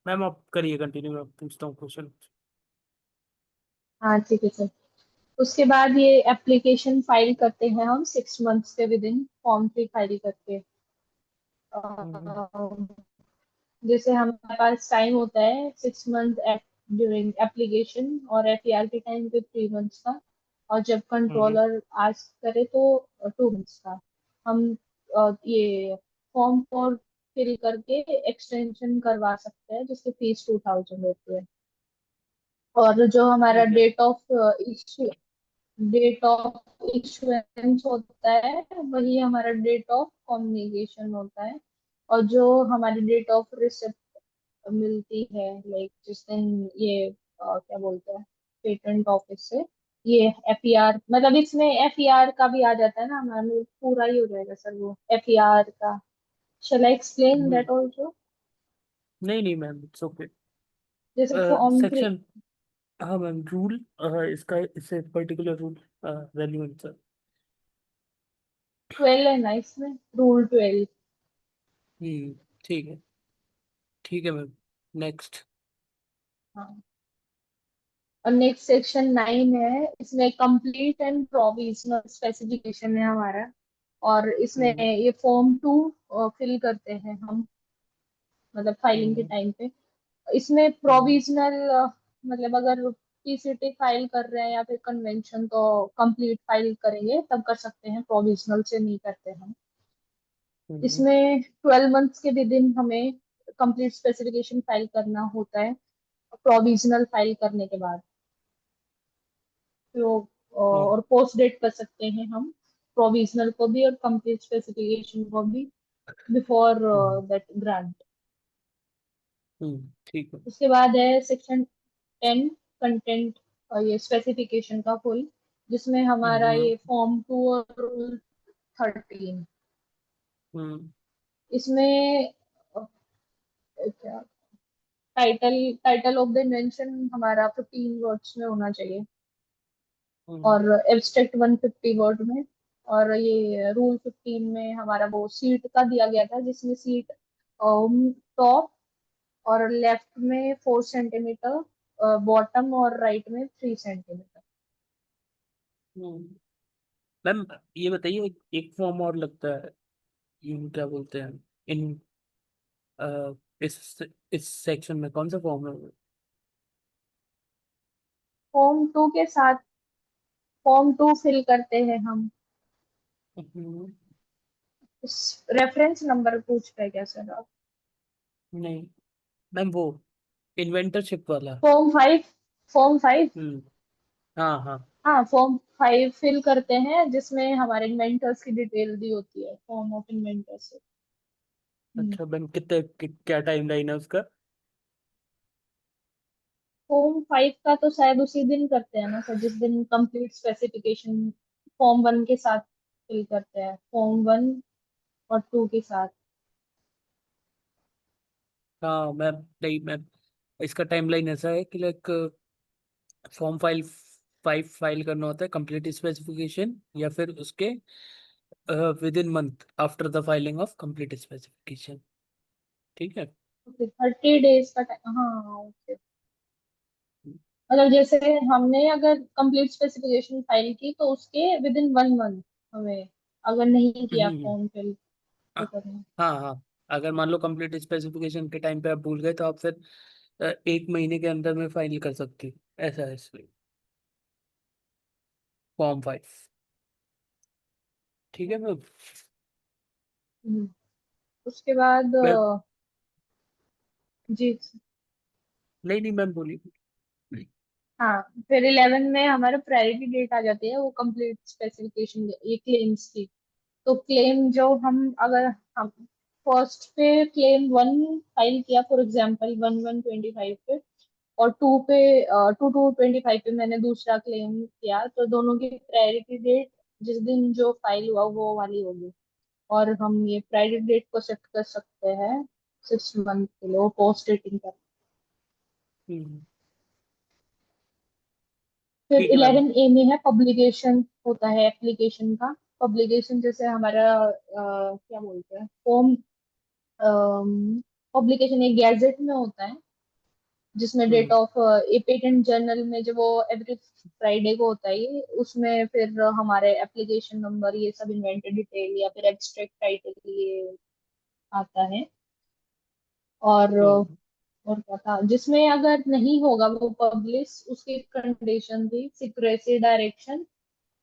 मैम, आप करिए कंटिन्यू, मैं पूछता हूँ क्वेश्चन। हाँ ठीक है सर। उसके बाद ये एप्लीकेशन फाइल करते हैं हम 6 मंथ्स के विद इन, फॉर्म 3 फाइल करके। हम्म जैसे हमारे पास टाइम होता है 6 मंथ ड्यूरिंग एप्लीकेशन, और एफईआर के टाइम पे 3 मंथ्स का, और जब हम्म कंट्रोलर आस्क करे तो 2 मंथ्स का। हम ये फॉर्म 4 फिल करके एक्सटेंशन करवा सकते हैं, जिसकी फीस 2000 होती है। और जो हमारा ठीक है। डेट ऑफ इशुएंस होता है, वही हमारा डेट ऑफ कम्युनिकेशन होता है। और जो हमारी डेट ऑफ रिसिप्ट मिलती है, लाइक जिस दिन ये क्या बोलते हैं, पेटेंट ऑफिस से ये एफईआर, मतलब इसमें एफईआर का भी आ जाता है ना, मैम पूरा ही हो जाएगा सर वो एफईआर का। Shall I explain hmm, that also? नहीं नहीं मैम, इट्स ओके। जैसे फॉर्म 3, सेक्शन, हाँ मैम, रूल, इसका इससे पर्टिकुलर रूल रेलिवेंट सर। 12 है ना इसमें, रूल 12। ठीक है, ठीक है मैम, नेक्स्ट। हाँ, और नेक्स्ट सेक्शन 9 है, इसमें कंप्लीट एंड प्रोविजनल स्पेसिफिकेशन है हमारा। और इसमें हम्म ये फॉर्म 2 फिल करते हैं हम, मतलब फाइलिंग के हम्म टाइम पे। इसमें हम्म प्रोविजनल मतलब अगर पीसीटी फाइल कर रहे हैं या फिर कन्वेंशन, तो कंप्लीट फाइल करेंगे तब कर सकते हैं, प्रोविजनल से नहीं करते हम। हम्म इसमें 12 मंथ्स के विद इन हमें कंप्लीट स्पेसिफिकेशन फाइल करना होता है, प्रोविजनल फाइल करने के बाद। तो हम्म और पोस्ट डेट कर सकते हैं हम प्रोविजनल को भी और कंप्लीट स्पेसिफिकेशन को भी, बिफोर हम्म दैट ग्रांट। ठीक है। उसके बाद है सेक्शन 10, कंटेंट और ये स्पेसिफिकेशन का फुल, जिसमें हमारा हम्म ये फॉर्म 2 और रूल 13। हम्म इसमें क्या, title title of the invention हमारा 15 वर्ड्स में होना चाहिए, हम्म और एब्स्ट्रैक्ट 150 वर्ड में। और ये रूल 15 में हमारा वो सीट का दिया गया था, जिसमें सीट टॉप और लेफ्ट में 4 सेंटीमीटर, बॉटम और राइट में 3 सेंटीमीटर। हम्म। मैम ये बताइए, एक फॉर्म और लगता है, क्या बोलते हैं, इन इस इस सेक्शन में कौन सा फॉर्म है? फॉर्म 2 के साथ फॉर्म 2 फिल करते हैं हम। हम्म, रेफरेंस नंबर पूछ रहे क्या सर आप? नहीं मैम, वो इन्वेंटरशिप वाला। Form 5, form 5। हम्म, हाँ हाँ। हाँ फॉर्म 5 फिल करते हैं, जिसमें हमारे इन्वेंटर्स की डिटेल दी होती है, फॉर्म ऑफ इन्वेंटर्स। अच्छा मैम, कितने क्या टाइम लाइन है उसका? फॉर्म 5 का तो शायद उसी दिन करते हैं ना सर, जिस दिन कंप्लीट स्पेसिफिकेशन फॉर्म 1 के साथ फिल करते हैं, फॉर्म 1 और 2 के साथ। हाँ मैम, नहीं मैम, इसका टाइमलाइन ऐसा है कि लाइक फॉर्म फाइल 5 फाइल करना होता है कंप्लीट स्पेसिफिकेशन, या फिर उसके with in month after the filing of complete specification. ठीक है। 30 डेज का टाइम, हाँ ओके। मतलब जैसे हमने अगर कंप्लीट स्पेसिफिकेशन फाइल की, तो उसके विद इन 1 मंथ हमें, अगर नहीं किया हम्म, फॉर्म फिल, तो हाँ करना। हाँ हाँ। अगर मान लो कंप्लीट स्पेसिफिकेशन के टाइम पे आप भूल गए, तो आप फिर 1 महीने के अंदर में फाइल कर सकती हो, ऐसा है इसमें फॉर्म 5। ठीक है मैम। उसके बाद मैम जी नहीं नहीं मैम बोलिए। हाँ, फिर 11 में हमारे प्रायोरिटी डेट आ जाती है, वो कंप्लीट स्पेसिफिकेशन ये क्लेम्स की। तो क्लेम जो हम अगर हम फर्स्ट पे क्लेम 1 फाइल किया, फॉर एग्जांपल 1/1/25 पे, और 2 पे 2/2/25 पे मैंने दूसरा क्लेम किया, तो दोनों की प्रायोरिटी डेट जिस दिन जो फाइल हुआ वो वाली होगी। और हम ये प्रायोरिटी डेट को सेट कर सकते हैं 6 मंथ के लिए, वो पोस्ट डेटिंग का। हम्म, फिर ठीक है मैम। 11A में है पब्लिकेशन होता है एप्लीकेशन का। पब्लिकेशन जैसे हमारा क्या बोलते हैं, फॉर्म पब्लिकेशन एक गैजेट में होता है, जिसमें date hmm of a patent journal में जो वो एवरी फ्राइडे को होता है ये, उसमें फिर हमारे एप्लीकेशन नंबर ये सब इन्वेंटर डिटेल या फिर एब्स्ट्रैक्ट टाइटल ये आता है। और हम्म और क्या था जिसमें अगर नहीं होगा वो पब्लिश, उसकी कंडीशन थी सिक्रेसी डायरेक्शन,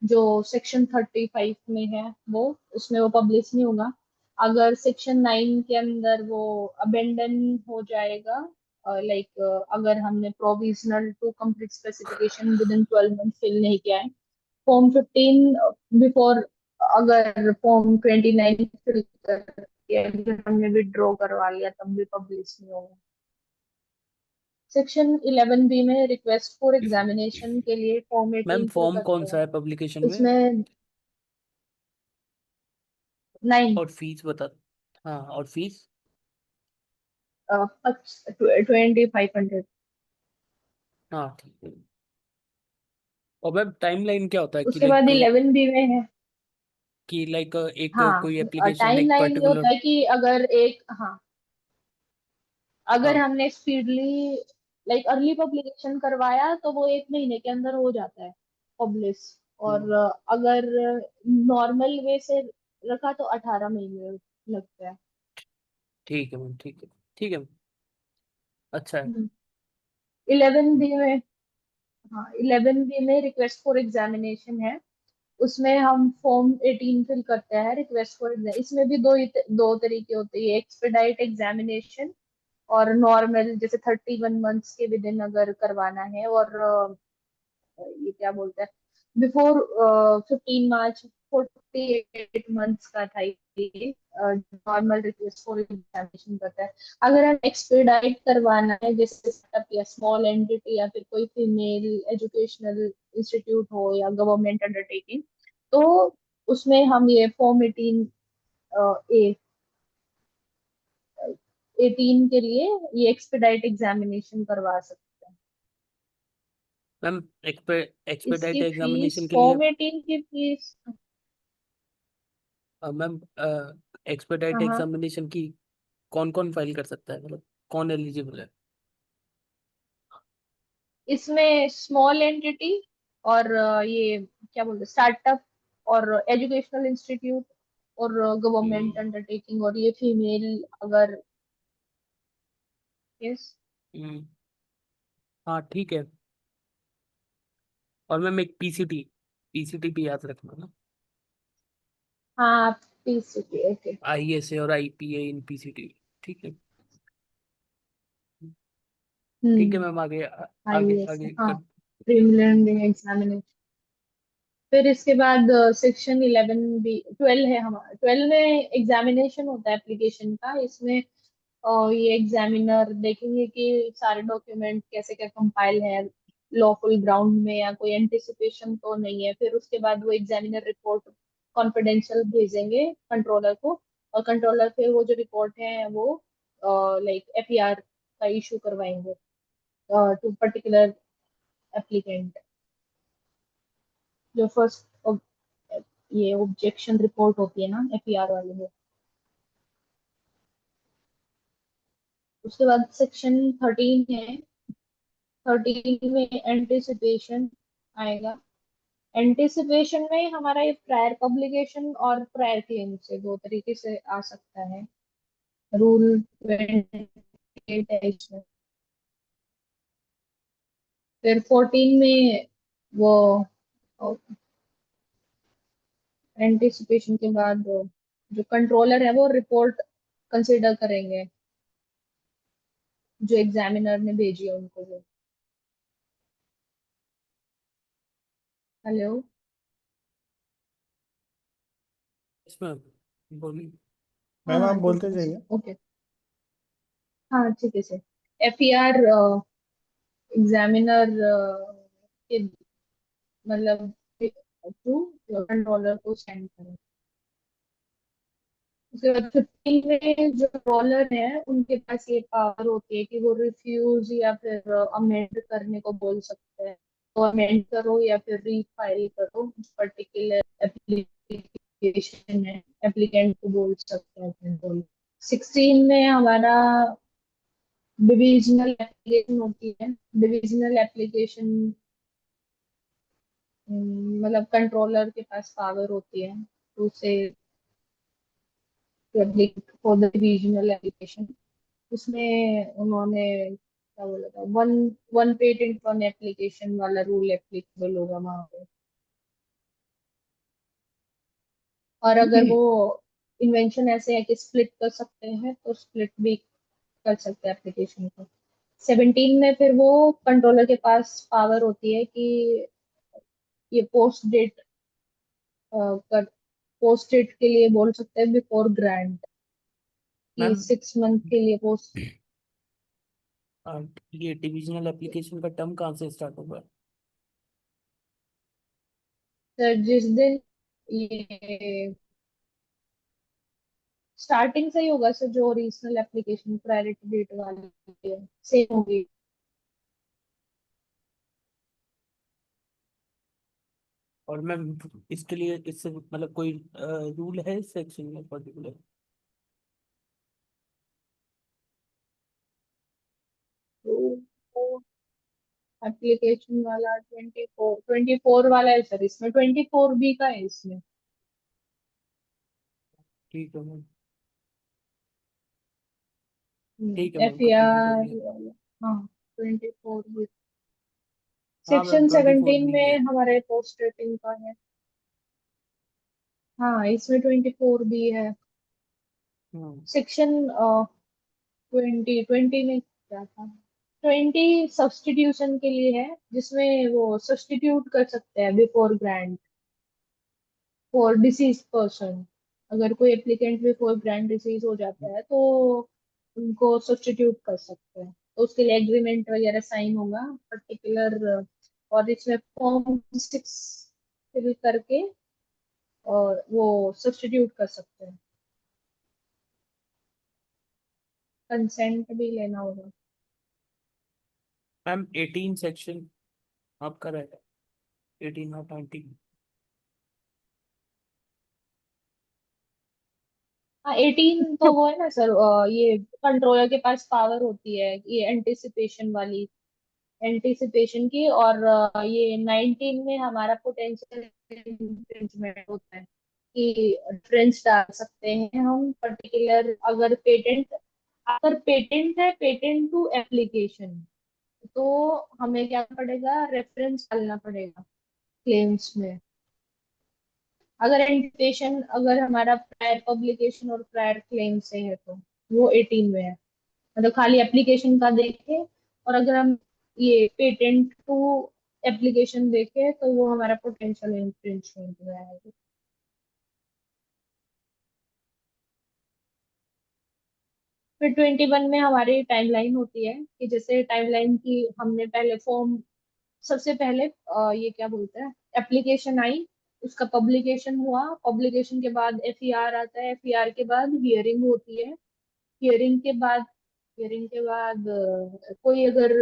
जो सेक्शन 35 में है, वो उसमें वो पब्लिश नहीं होगा। अगर सेक्शन 9 के अंदर वो अबेंडन हो जाएगा, लाइक अगर हमने provisional to complete specification within 12 month fill नहीं किया है, फॉर्म 15 बिफोर, अगर फॉर्म 29 फिल करके अगर हमने विड्रॉ करवा लिया तब भी पब्लिश नहीं होगा। सेक्शन 11B में रिक्वेस्ट फॉर एग्जामिनेशन के लिए फॉर्म मैम 18 फिल फॉर्म कौन करते सा हैं। है पब्लिकेशन में? इसमें 9 और फीस बता। हाँ और फीस। 2500। हाँ ठीक है। और मैम टाइमलाइन क्या होता है कि उसके बाद लाइक 11B में है। एक कोई हाँ, एप्लीकेशन टाइम एक लाइन ये पर्टिकुलर। होता है कि अगर एक, हाँ, अगर हाँ। हमने स्पीडली लाइक अर्ली पब्लिकेशन करवाया तो वो 1 महीने के अंदर हो जाता है पब्लिश। और हम्म अगर नॉर्मल वे से रखा तो 18 महीने लगता है। ठीक है मैम ठीक है। ठीक है मैम। अच्छा है। 11B में, हाँ, 11B में रिक्वेस्ट फॉर एग्जामिनेशन है। उसमें हम फॉर्म 18 फिल करते हैं, रिक्वेस्ट फॉर एग्जाम। इसमें भी दो तरीके होते हैं, एक्सपेडाइट एग्जामिनेशन और नॉर्मल, जैसे 31 मंथ्स के विद इन अगर करवाना है। और ये क्या बोलते हैं, बिफोर 15 मार्च, 48 मंथ्स का था ये। नॉर्मल रिक्वेस्ट फॉर एग्जामिनेशन करता है। अगर हम एक्सपेडाइट करवाना है, जैसे सेटअप या स्मॉल एंटिटी या फिर कोई फीमेल एजुकेशनल इंस्टीट्यूट हो या गवर्नमेंट अंडरटेकिंग, तो उसमें हम ये फॉर्म 18 के लिए ये एक्सपेडाइट एग्जामिनेशन करवा सकते हैं। मैम एक्सपेडाइट इसकी फीस, एग्जामिनेशन के लिए। फॉर्म 18 की फीस, मैम एक्सपेडाइट हाँ, एग्जामिनेशन की कौन कौन फाइल कर सकता है, मतलब कौन एलिजिबल है? इसमें स्मॉल एंटिटी और ये क्या बोलते हैं, स्टार्टअप और एजुकेशनल इंस्टीट्यूट और गवर्नमेंट हम्म अंडरटेकिंग, और ये फीमेल अगर, यस। हम्म, हाँ ठीक है। और मैम एक पीसीटी, पीसीटी भी याद रखना ना। हाँ, पीसीटी, ओके। आईएसए और आईपीए इन पीसीटी। ठीक है। ठीक है हम्म, मैम आगे आगे आईएएस, आगे हाँ, कर। Preliminary examination. फिर इसके बाद सेक्शन 11B 12 है हमारा। 12 में एग्जामिनेशन होता है एप्लीकेशन का। इसमें ये एग्जामिनर देखेंगे कि सारे डॉक्यूमेंट कैसे क्या कंपाइल है, लॉफुल ग्राउंड में, या कोई एंटिसिपेशन तो नहीं है। फिर उसके बाद वो एग्जामिनर रिपोर्ट कॉन्फिडेंशियल भेजेंगे कंट्रोलर को, और कंट्रोलर फिर वो जो रिपोर्ट है वो लाइक एफईआर का इशू करवाएंगे टू पर्टिकुलर एप्लीकेंट, जो फर्स्ट ये ऑब्जेक्शन रिपोर्ट होती है ना एफईआर वाली है। उसके बाद सेक्शन 13 है। 13 में एंटिसिपेशन आएगा। एंटिसिपेशन में हमारा ये प्रायर पब्लिकेशन और प्रायर क्लेम से दो तरीके से आ सकता है। रूल 28 है इसमें। फिर 14 में वो एंटिसिपेशन के बाद जो कंट्रोलर है वो रिपोर्ट कंसिडर करेंगे जो एग्जामिनर ने भेजी है उनको वो। हेलो। इसमें बोली मैम आप हाँ ठीक बोलते है जाइए। ओके। हाँ ठीक है सर। एफईआर एग्जामिनर के मतलब थ्रू कंट्रोलर को सेंड करें। उसके बाद 15 में जो रोलर है उनके पास ये पावर होती है कि वो रिफ्यूज या फिर अमेंड करने को बोल सकते हैं। तो अमेंड करो या फिर रीफाइल करो पर्टिकुलर एप्लीकेशन है एप्लीकेंट को बोल सकते हैं। 16 में हमारा डिविजनल एप्लीकेशन होती है। डिविजनल एप्लीकेशन मतलब कंट्रोलर के पास पावर होती है तो उसे फॉर द डिविजनल एप्लीकेशन। उसमें उन्होंने क्या बोला था one one patent one application वाला रूल एप्लीकेबल होगा वहां पे। और अगर वो इन्वेंशन ऐसे है कि स्प्लिट कर सकते हैं तो स्प्लिट भी कर सकते हैं एप्लीकेशन को। 17 में फिर वो कंट्रोलर के पास पावर होती है कि ये पोस्ट डेट कर पोस्ट डेट के लिए बोल सकते हैं बिफोर ग्रांट कि मैम 6 मंथ के लिए पोस्ट। ये डिविजनल एप्लीकेशन का टर्म कहाँ से स्टार्ट होगा? सर जिस दिन ये स्टार्टिंग से ही होगा सर जो रीजनल एप्लीकेशन प्रायोरिटी डेट वाली है सेम होगी। और मैम इसके लिए इससे मतलब कोई रूल है इस सेक्शन में पर्टिकुलर? तो एप्लीकेशन वाला 24 वाला है सर इसमें 24 B का है इसमें। ठीक है मैम। ठीक है मैम एफ ई कंप्लीटेड हो आर गया। वाला। हाँ 24 B। हाँ मैम सेक्शन 24 17 भी में है। हमारे पोस्ट रेटिंग का है। हाँ इसमें 24 B है। हम्म। सेक्शन 20 में क्या था 20 सब्स्टिट्यूशन के लिए है जिसमें वो सब्स्टिट्यूट कर सकते हैं before grant for disease person. अगर कोई एप्लीकेंट बिफोर ग्रांट डिसीज हो जाता है तो उनको सब्स्टिट्यूट कर सकते हैं तो उसके लिए एग्रीमेंट वगैरह साइन होगा पर्टिकुलर। और इसमें फॉर्म 6 फिल करके और वो सब्स्टिट्यूट कर सकते हैं। कंसेंट भी लेना होगा। मैम 18 सेक्शन आपका रहेगा, 18 और 19। हाँ 18 तो वो है ना सर ये कंट्रोलर के पास पावर होती है ये एंटिसिपेशन वाली एंटिसिपेशन की। और ये 19 में हमारा पोटेंशियल इंफ्रिंजमेंट होता है कि डिफरेंस डाल सकते हैं हम पर्टिकुलर अगर पेटेंट है पेटेंट टू एप्लीकेशन तो हमें क्या पड़ेगा रेफरेंस डालना पड़ेगा क्लेम्स में। अगर एंटिसिपेशन अगर हमारा प्रायर पब्लिकेशन और प्रायर क्लेम से है तो वो 18 में है। मतलब खाली एप्लीकेशन का देखें और अगर हम ये पेटेंट टू एप्लीकेशन देखें तो वो हमारा पोटेंशियल इन्फ्रिंजमेंट में आएगा। फिर 21 में हमारी टाइमलाइन होती है कि जैसे टाइमलाइन की हमने पहले फॉर्म सबसे पहले ये क्या बोलते हैं एप्लीकेशन आई उसका पब्लिकेशन हुआ पब्लिकेशन के बाद एफईआर आता है एफईआर के बाद हियरिंग होती है। हियरिंग के बाद कोई अगर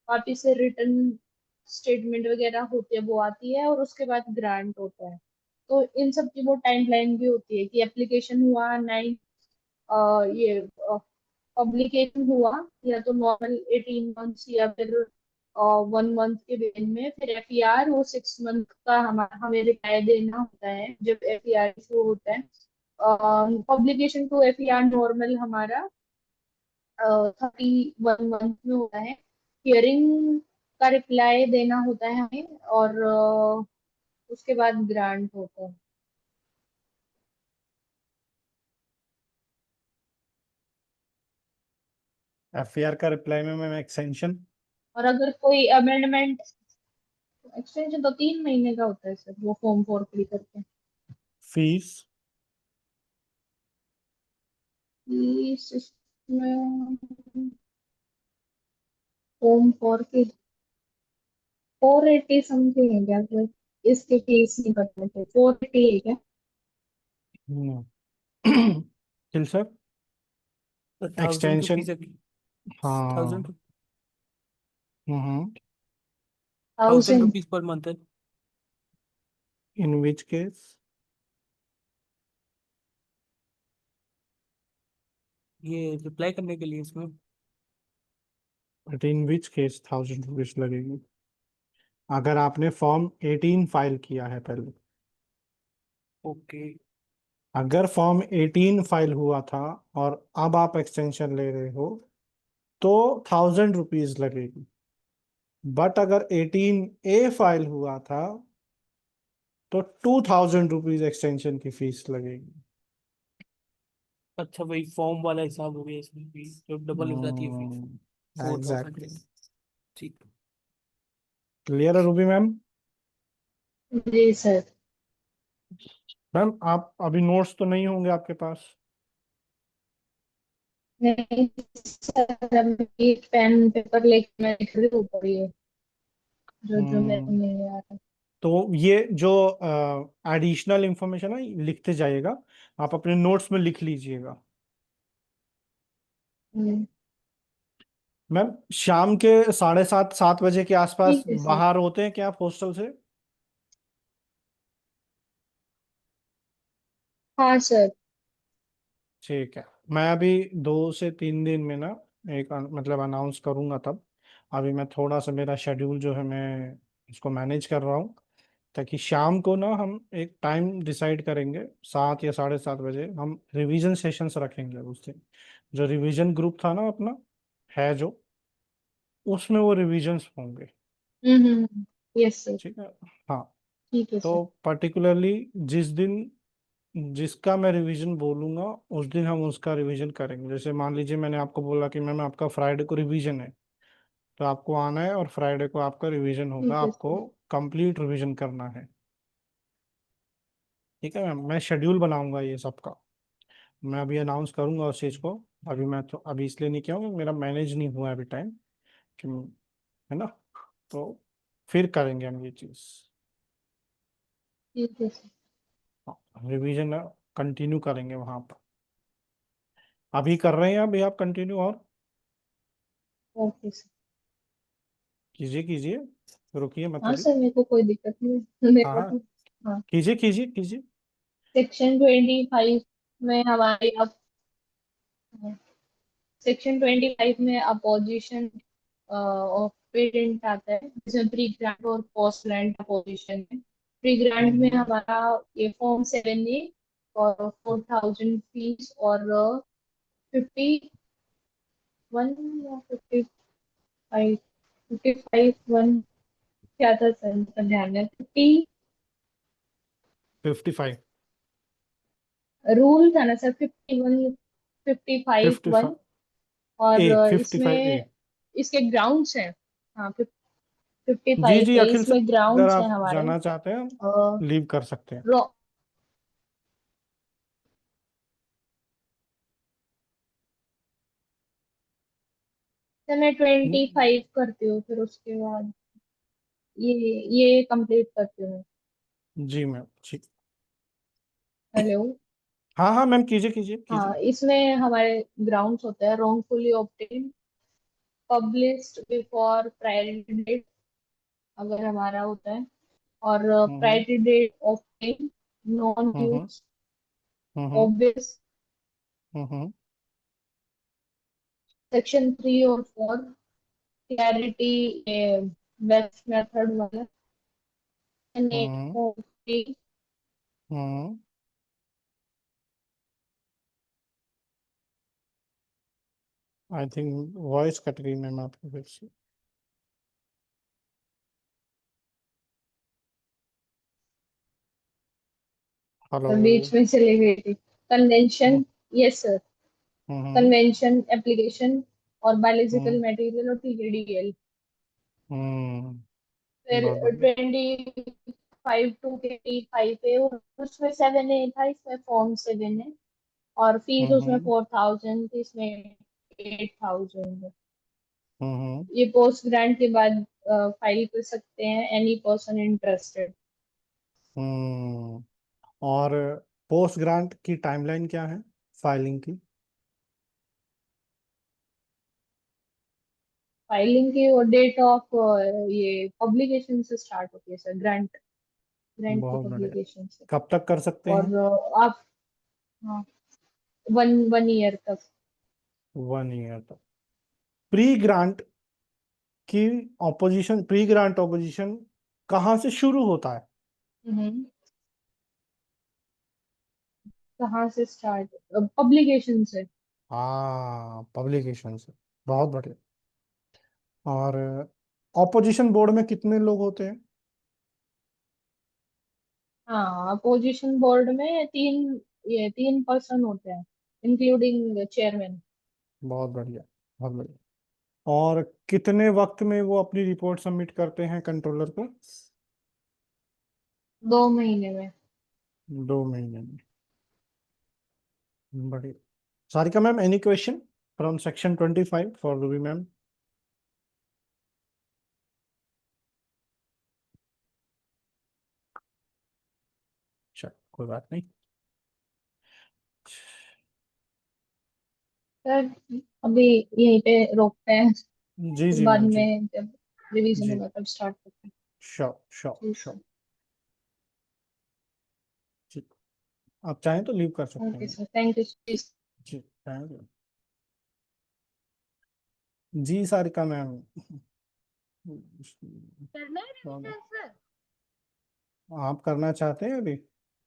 वापिस से रिटर्न स्टेटमेंट वगैरह होती है वो आती है और उसके बाद ग्रांट होता है। तो इन सब की वो टाइमलाइन भी होती है कि एप्लीकेशन हुआ 9 ये पब्लिकेशन हुआ या तो नॉर्मल 18 मंथ्स या फिर 1 मंथ के दिन में फिर एफईआर वो 6 मंथ का हमें रिप्लाई देना होता है जब एफईआर शुरू होता है। पब्लिकेशन टू एफईआर नॉर्मल हमारा 31 मंथ में होता है। हियरिंग का रिप्लाई देना होता है हमें और उसके बाद ग्रांट होता है। FAR का रिप्लाई में मैम एक्सटेंशन और अगर कोई अमेंडमेंट, एक्सटेंशन तो 3 महीने का होता है सर, वो फॉर्म 4 फिल करके। फीस फीस इसमें फॉर्म 4 की 480 समथिंग है क्या सर? इसके फीस नहीं कटने थे, 480 है क्या? किल सर 1000 रुपीज, हाँ 1000 1000। रुपीज पर मंथ है। इन विच केस ये रिप्लाई करने के लिए इसमें but in which case 1000 rupees लगेगी अगर आपने फॉर्म 18 फाइल किया है पहले। ओके। अगर फॉर्म 18 फाइल हुआ था और अब आप एक्सटेंशन ले रहे हो तो 1000 रुपीज लगेगी। बट अगर 18A फाइल हुआ था तो 2000 रुपीज एक्सटेंशन की फीस लगेगी। अच्छा, वही फॉर्म वाला हिसाब हो गया इसमें भी, जो डबल हो जाती है फीस, 4000। एग्जैक्टली। ठीक। क्लियर है रूबी मैम? जी सर। मैम आप अभी नोट्स तो नहीं होंगे आपके पास? नहीं सर, अभी पेन पेपर लेके मैं लिख रही हूँ ऊपर ये जो जो मेरे को हम्म मिल रहा है। तो ये जो एडिशनल इंफॉर्मेशन है लिखते जाइएगा, आप अपने नोट्स में लिख लीजिएगा। हम्म, मैम शाम के 7:30 7 बजे के आसपास ठीक है सर। बाहर होते हैं क्या आप हॉस्टल से? हाँ सर। ठीक है, मैं अभी 2 से 3 दिन में ना एक मतलब अनाउंस करूंगा तब। अभी मैं थोड़ा सा मेरा शेड्यूल जो है मैं उसको मैनेज कर रहा हूँ, ताकि शाम को ना हम एक टाइम डिसाइड करेंगे 7 या 7:30 बजे हम रिवीजन सेशंस रखेंगे उस दिन। जो रिवीजन ग्रुप था ना अपना है जो, उसमें वो रिवीजन्स होंगे। Yes sir. ठीक है। हाँ ठीक है सर। तो पर्टिकुलरली जिस दिन जिसका मैं रिवीजन बोलूंगा उस दिन हम उसका रिवीजन करेंगे। जैसे मान लीजिए मैंने आपको बोला कि मैम आपका फ्राइडे को रिवीजन है, तो आपको आना है और फ्राइडे को आपका रिवीजन होगा, ठीक है आपको सर। कंप्लीट रिवीजन करना है। ठीक है मैम, मैं शेड्यूल बनाऊंगा ये सबका, मैं अभी अनाउंस करूंगा उस चीज़ को। अभी मैं तो अभी इसलिए नहीं किया हूँ, मेरा मैनेज नहीं हुआ अभी टाइम कि, है ना, तो फिर करेंगे हम ये चीज़। ठीक है सर। रिवीजन कंटिन्यू करेंगे वहाँ पर। अभी कर रहे हैं अभी आप कंटिन्यू, और ओके सर। कीजिए कीजिए, रुकिए मत हाँ अभी। सर, मेरे को कोई दिक्कत नहीं है, मेरे हाँ को हाँ, तो। हाँ। कीजिए कीजिए कीजिए। सेक्शन 25 में हमारे अब सेक्शन 25 में अपोजिशन ऑफ पेटेंट आता है, जिसमें प्री ग्रांट और पोस्ट ग्रांट अपोजिशन है। प्री ग्रांट में हम्म हमारा ये फॉर्म 7A और 4000 फीस और 51 या 55, 55 1 क्या था सर, मतलब ध्यान में 50 55 रूल था ना सर, 51 55 55 1। और 55A। इसमें इसके ग्राउंड्स हैं। हाँ, 55 जी जी है, अखिल सर, इसमें अगर ग्राउंड्स हैं आप हमारे। जाना चाहते हैं लीव कर सकते हैं। रॉ तो मैं 25 करती हूँ, फिर उसके बाद ये कंप्लीट करती हूँ। जी मैम ठीक। हेलो। हाँ हाँ मैम, कीजिए कीजिए कीजिए। हाँ, इसमें हमारे ग्राउंड्स होते हैं: wrongfully obtained, published before priority date अगर हमारा होता है, और हम्म priority date obtained, non हम्म use, हम्म obvious। हम्म सेक्शन 3 और 4 क्लैरिटी, बेस्ट मेथड वाला, नेट हम्म होगी। हम्म आई थिंक वॉइस कट गई मैम आपकी फिर से। हेलो। बीच में चली गई थी। हम्म कन्वेंशन, यस सर। हम्म कन्वेंशन एप्लीकेशन और बायोलॉजिकल हम्म मटेरियल और TKDL। हम्म फिर बहुत बढ़िया 25 to 35 है, और उसमें 7A था, इसमें फॉर्म 7 है। और फीस उसमें हम्म 4000 थी, इसमें 8000 है। हम्म ये पोस्ट ग्रांट के बाद फाइल कर सकते हैं एनी पर्सन इंटरेस्टेड। हम्म और पोस्ट ग्रांट की टाइमलाइन क्या है फाइलिंग की? फाइलिंग की और डेट ऑफ ये पब्लिकेशन से स्टार्ट होती है सर, ग्रांट ग्रांट की बहुत बढ़िया। पब्लिकेशन से। कब तक कर सकते हैं? और आप, हाँ, 1 ईयर तक। 1 ईयर तक। प्री ग्रांट की प्री ग्रांट ऑपोजिशन कहाँ से शुरू होता है? हम्म। कहाँ से स्टार्ट? पब्लिकेशन से। हाँ पब्लिकेशन से। बहुत बढ़िया। और ऑपोजिशन बोर्ड में कितने लोग होते हैं? हाँ, अपोजिशन बोर्ड में 3 पर्सन होते हैं, इंक्लूडिंग चेयरमैन। बहुत बढ़िया, बहुत बढ़िया। और कितने वक्त में वो अपनी रिपोर्ट सबमिट करते हैं कंट्रोलर को? 2 महीने में। 2 महीने में। बढ़िया। Sarika ma'am, any question from section 25 for Ruby ma'am? अच्छा, कोई बात नहीं। सर अभी यहीं पे रोकते हैं, जी फिर जी बाद मैम, जी में जब रिवीजन जी। होगा तब स्टार्ट करते हैं। श्योर श्योर जी श्योर। सर। जी, आप चाहें तो लीव कर सकते ओके हैं। Sir, thank you. जी थैंक यू। जी सारिका मैम। करना है रिवीजन सर? आप करना चाहते हैं अभी?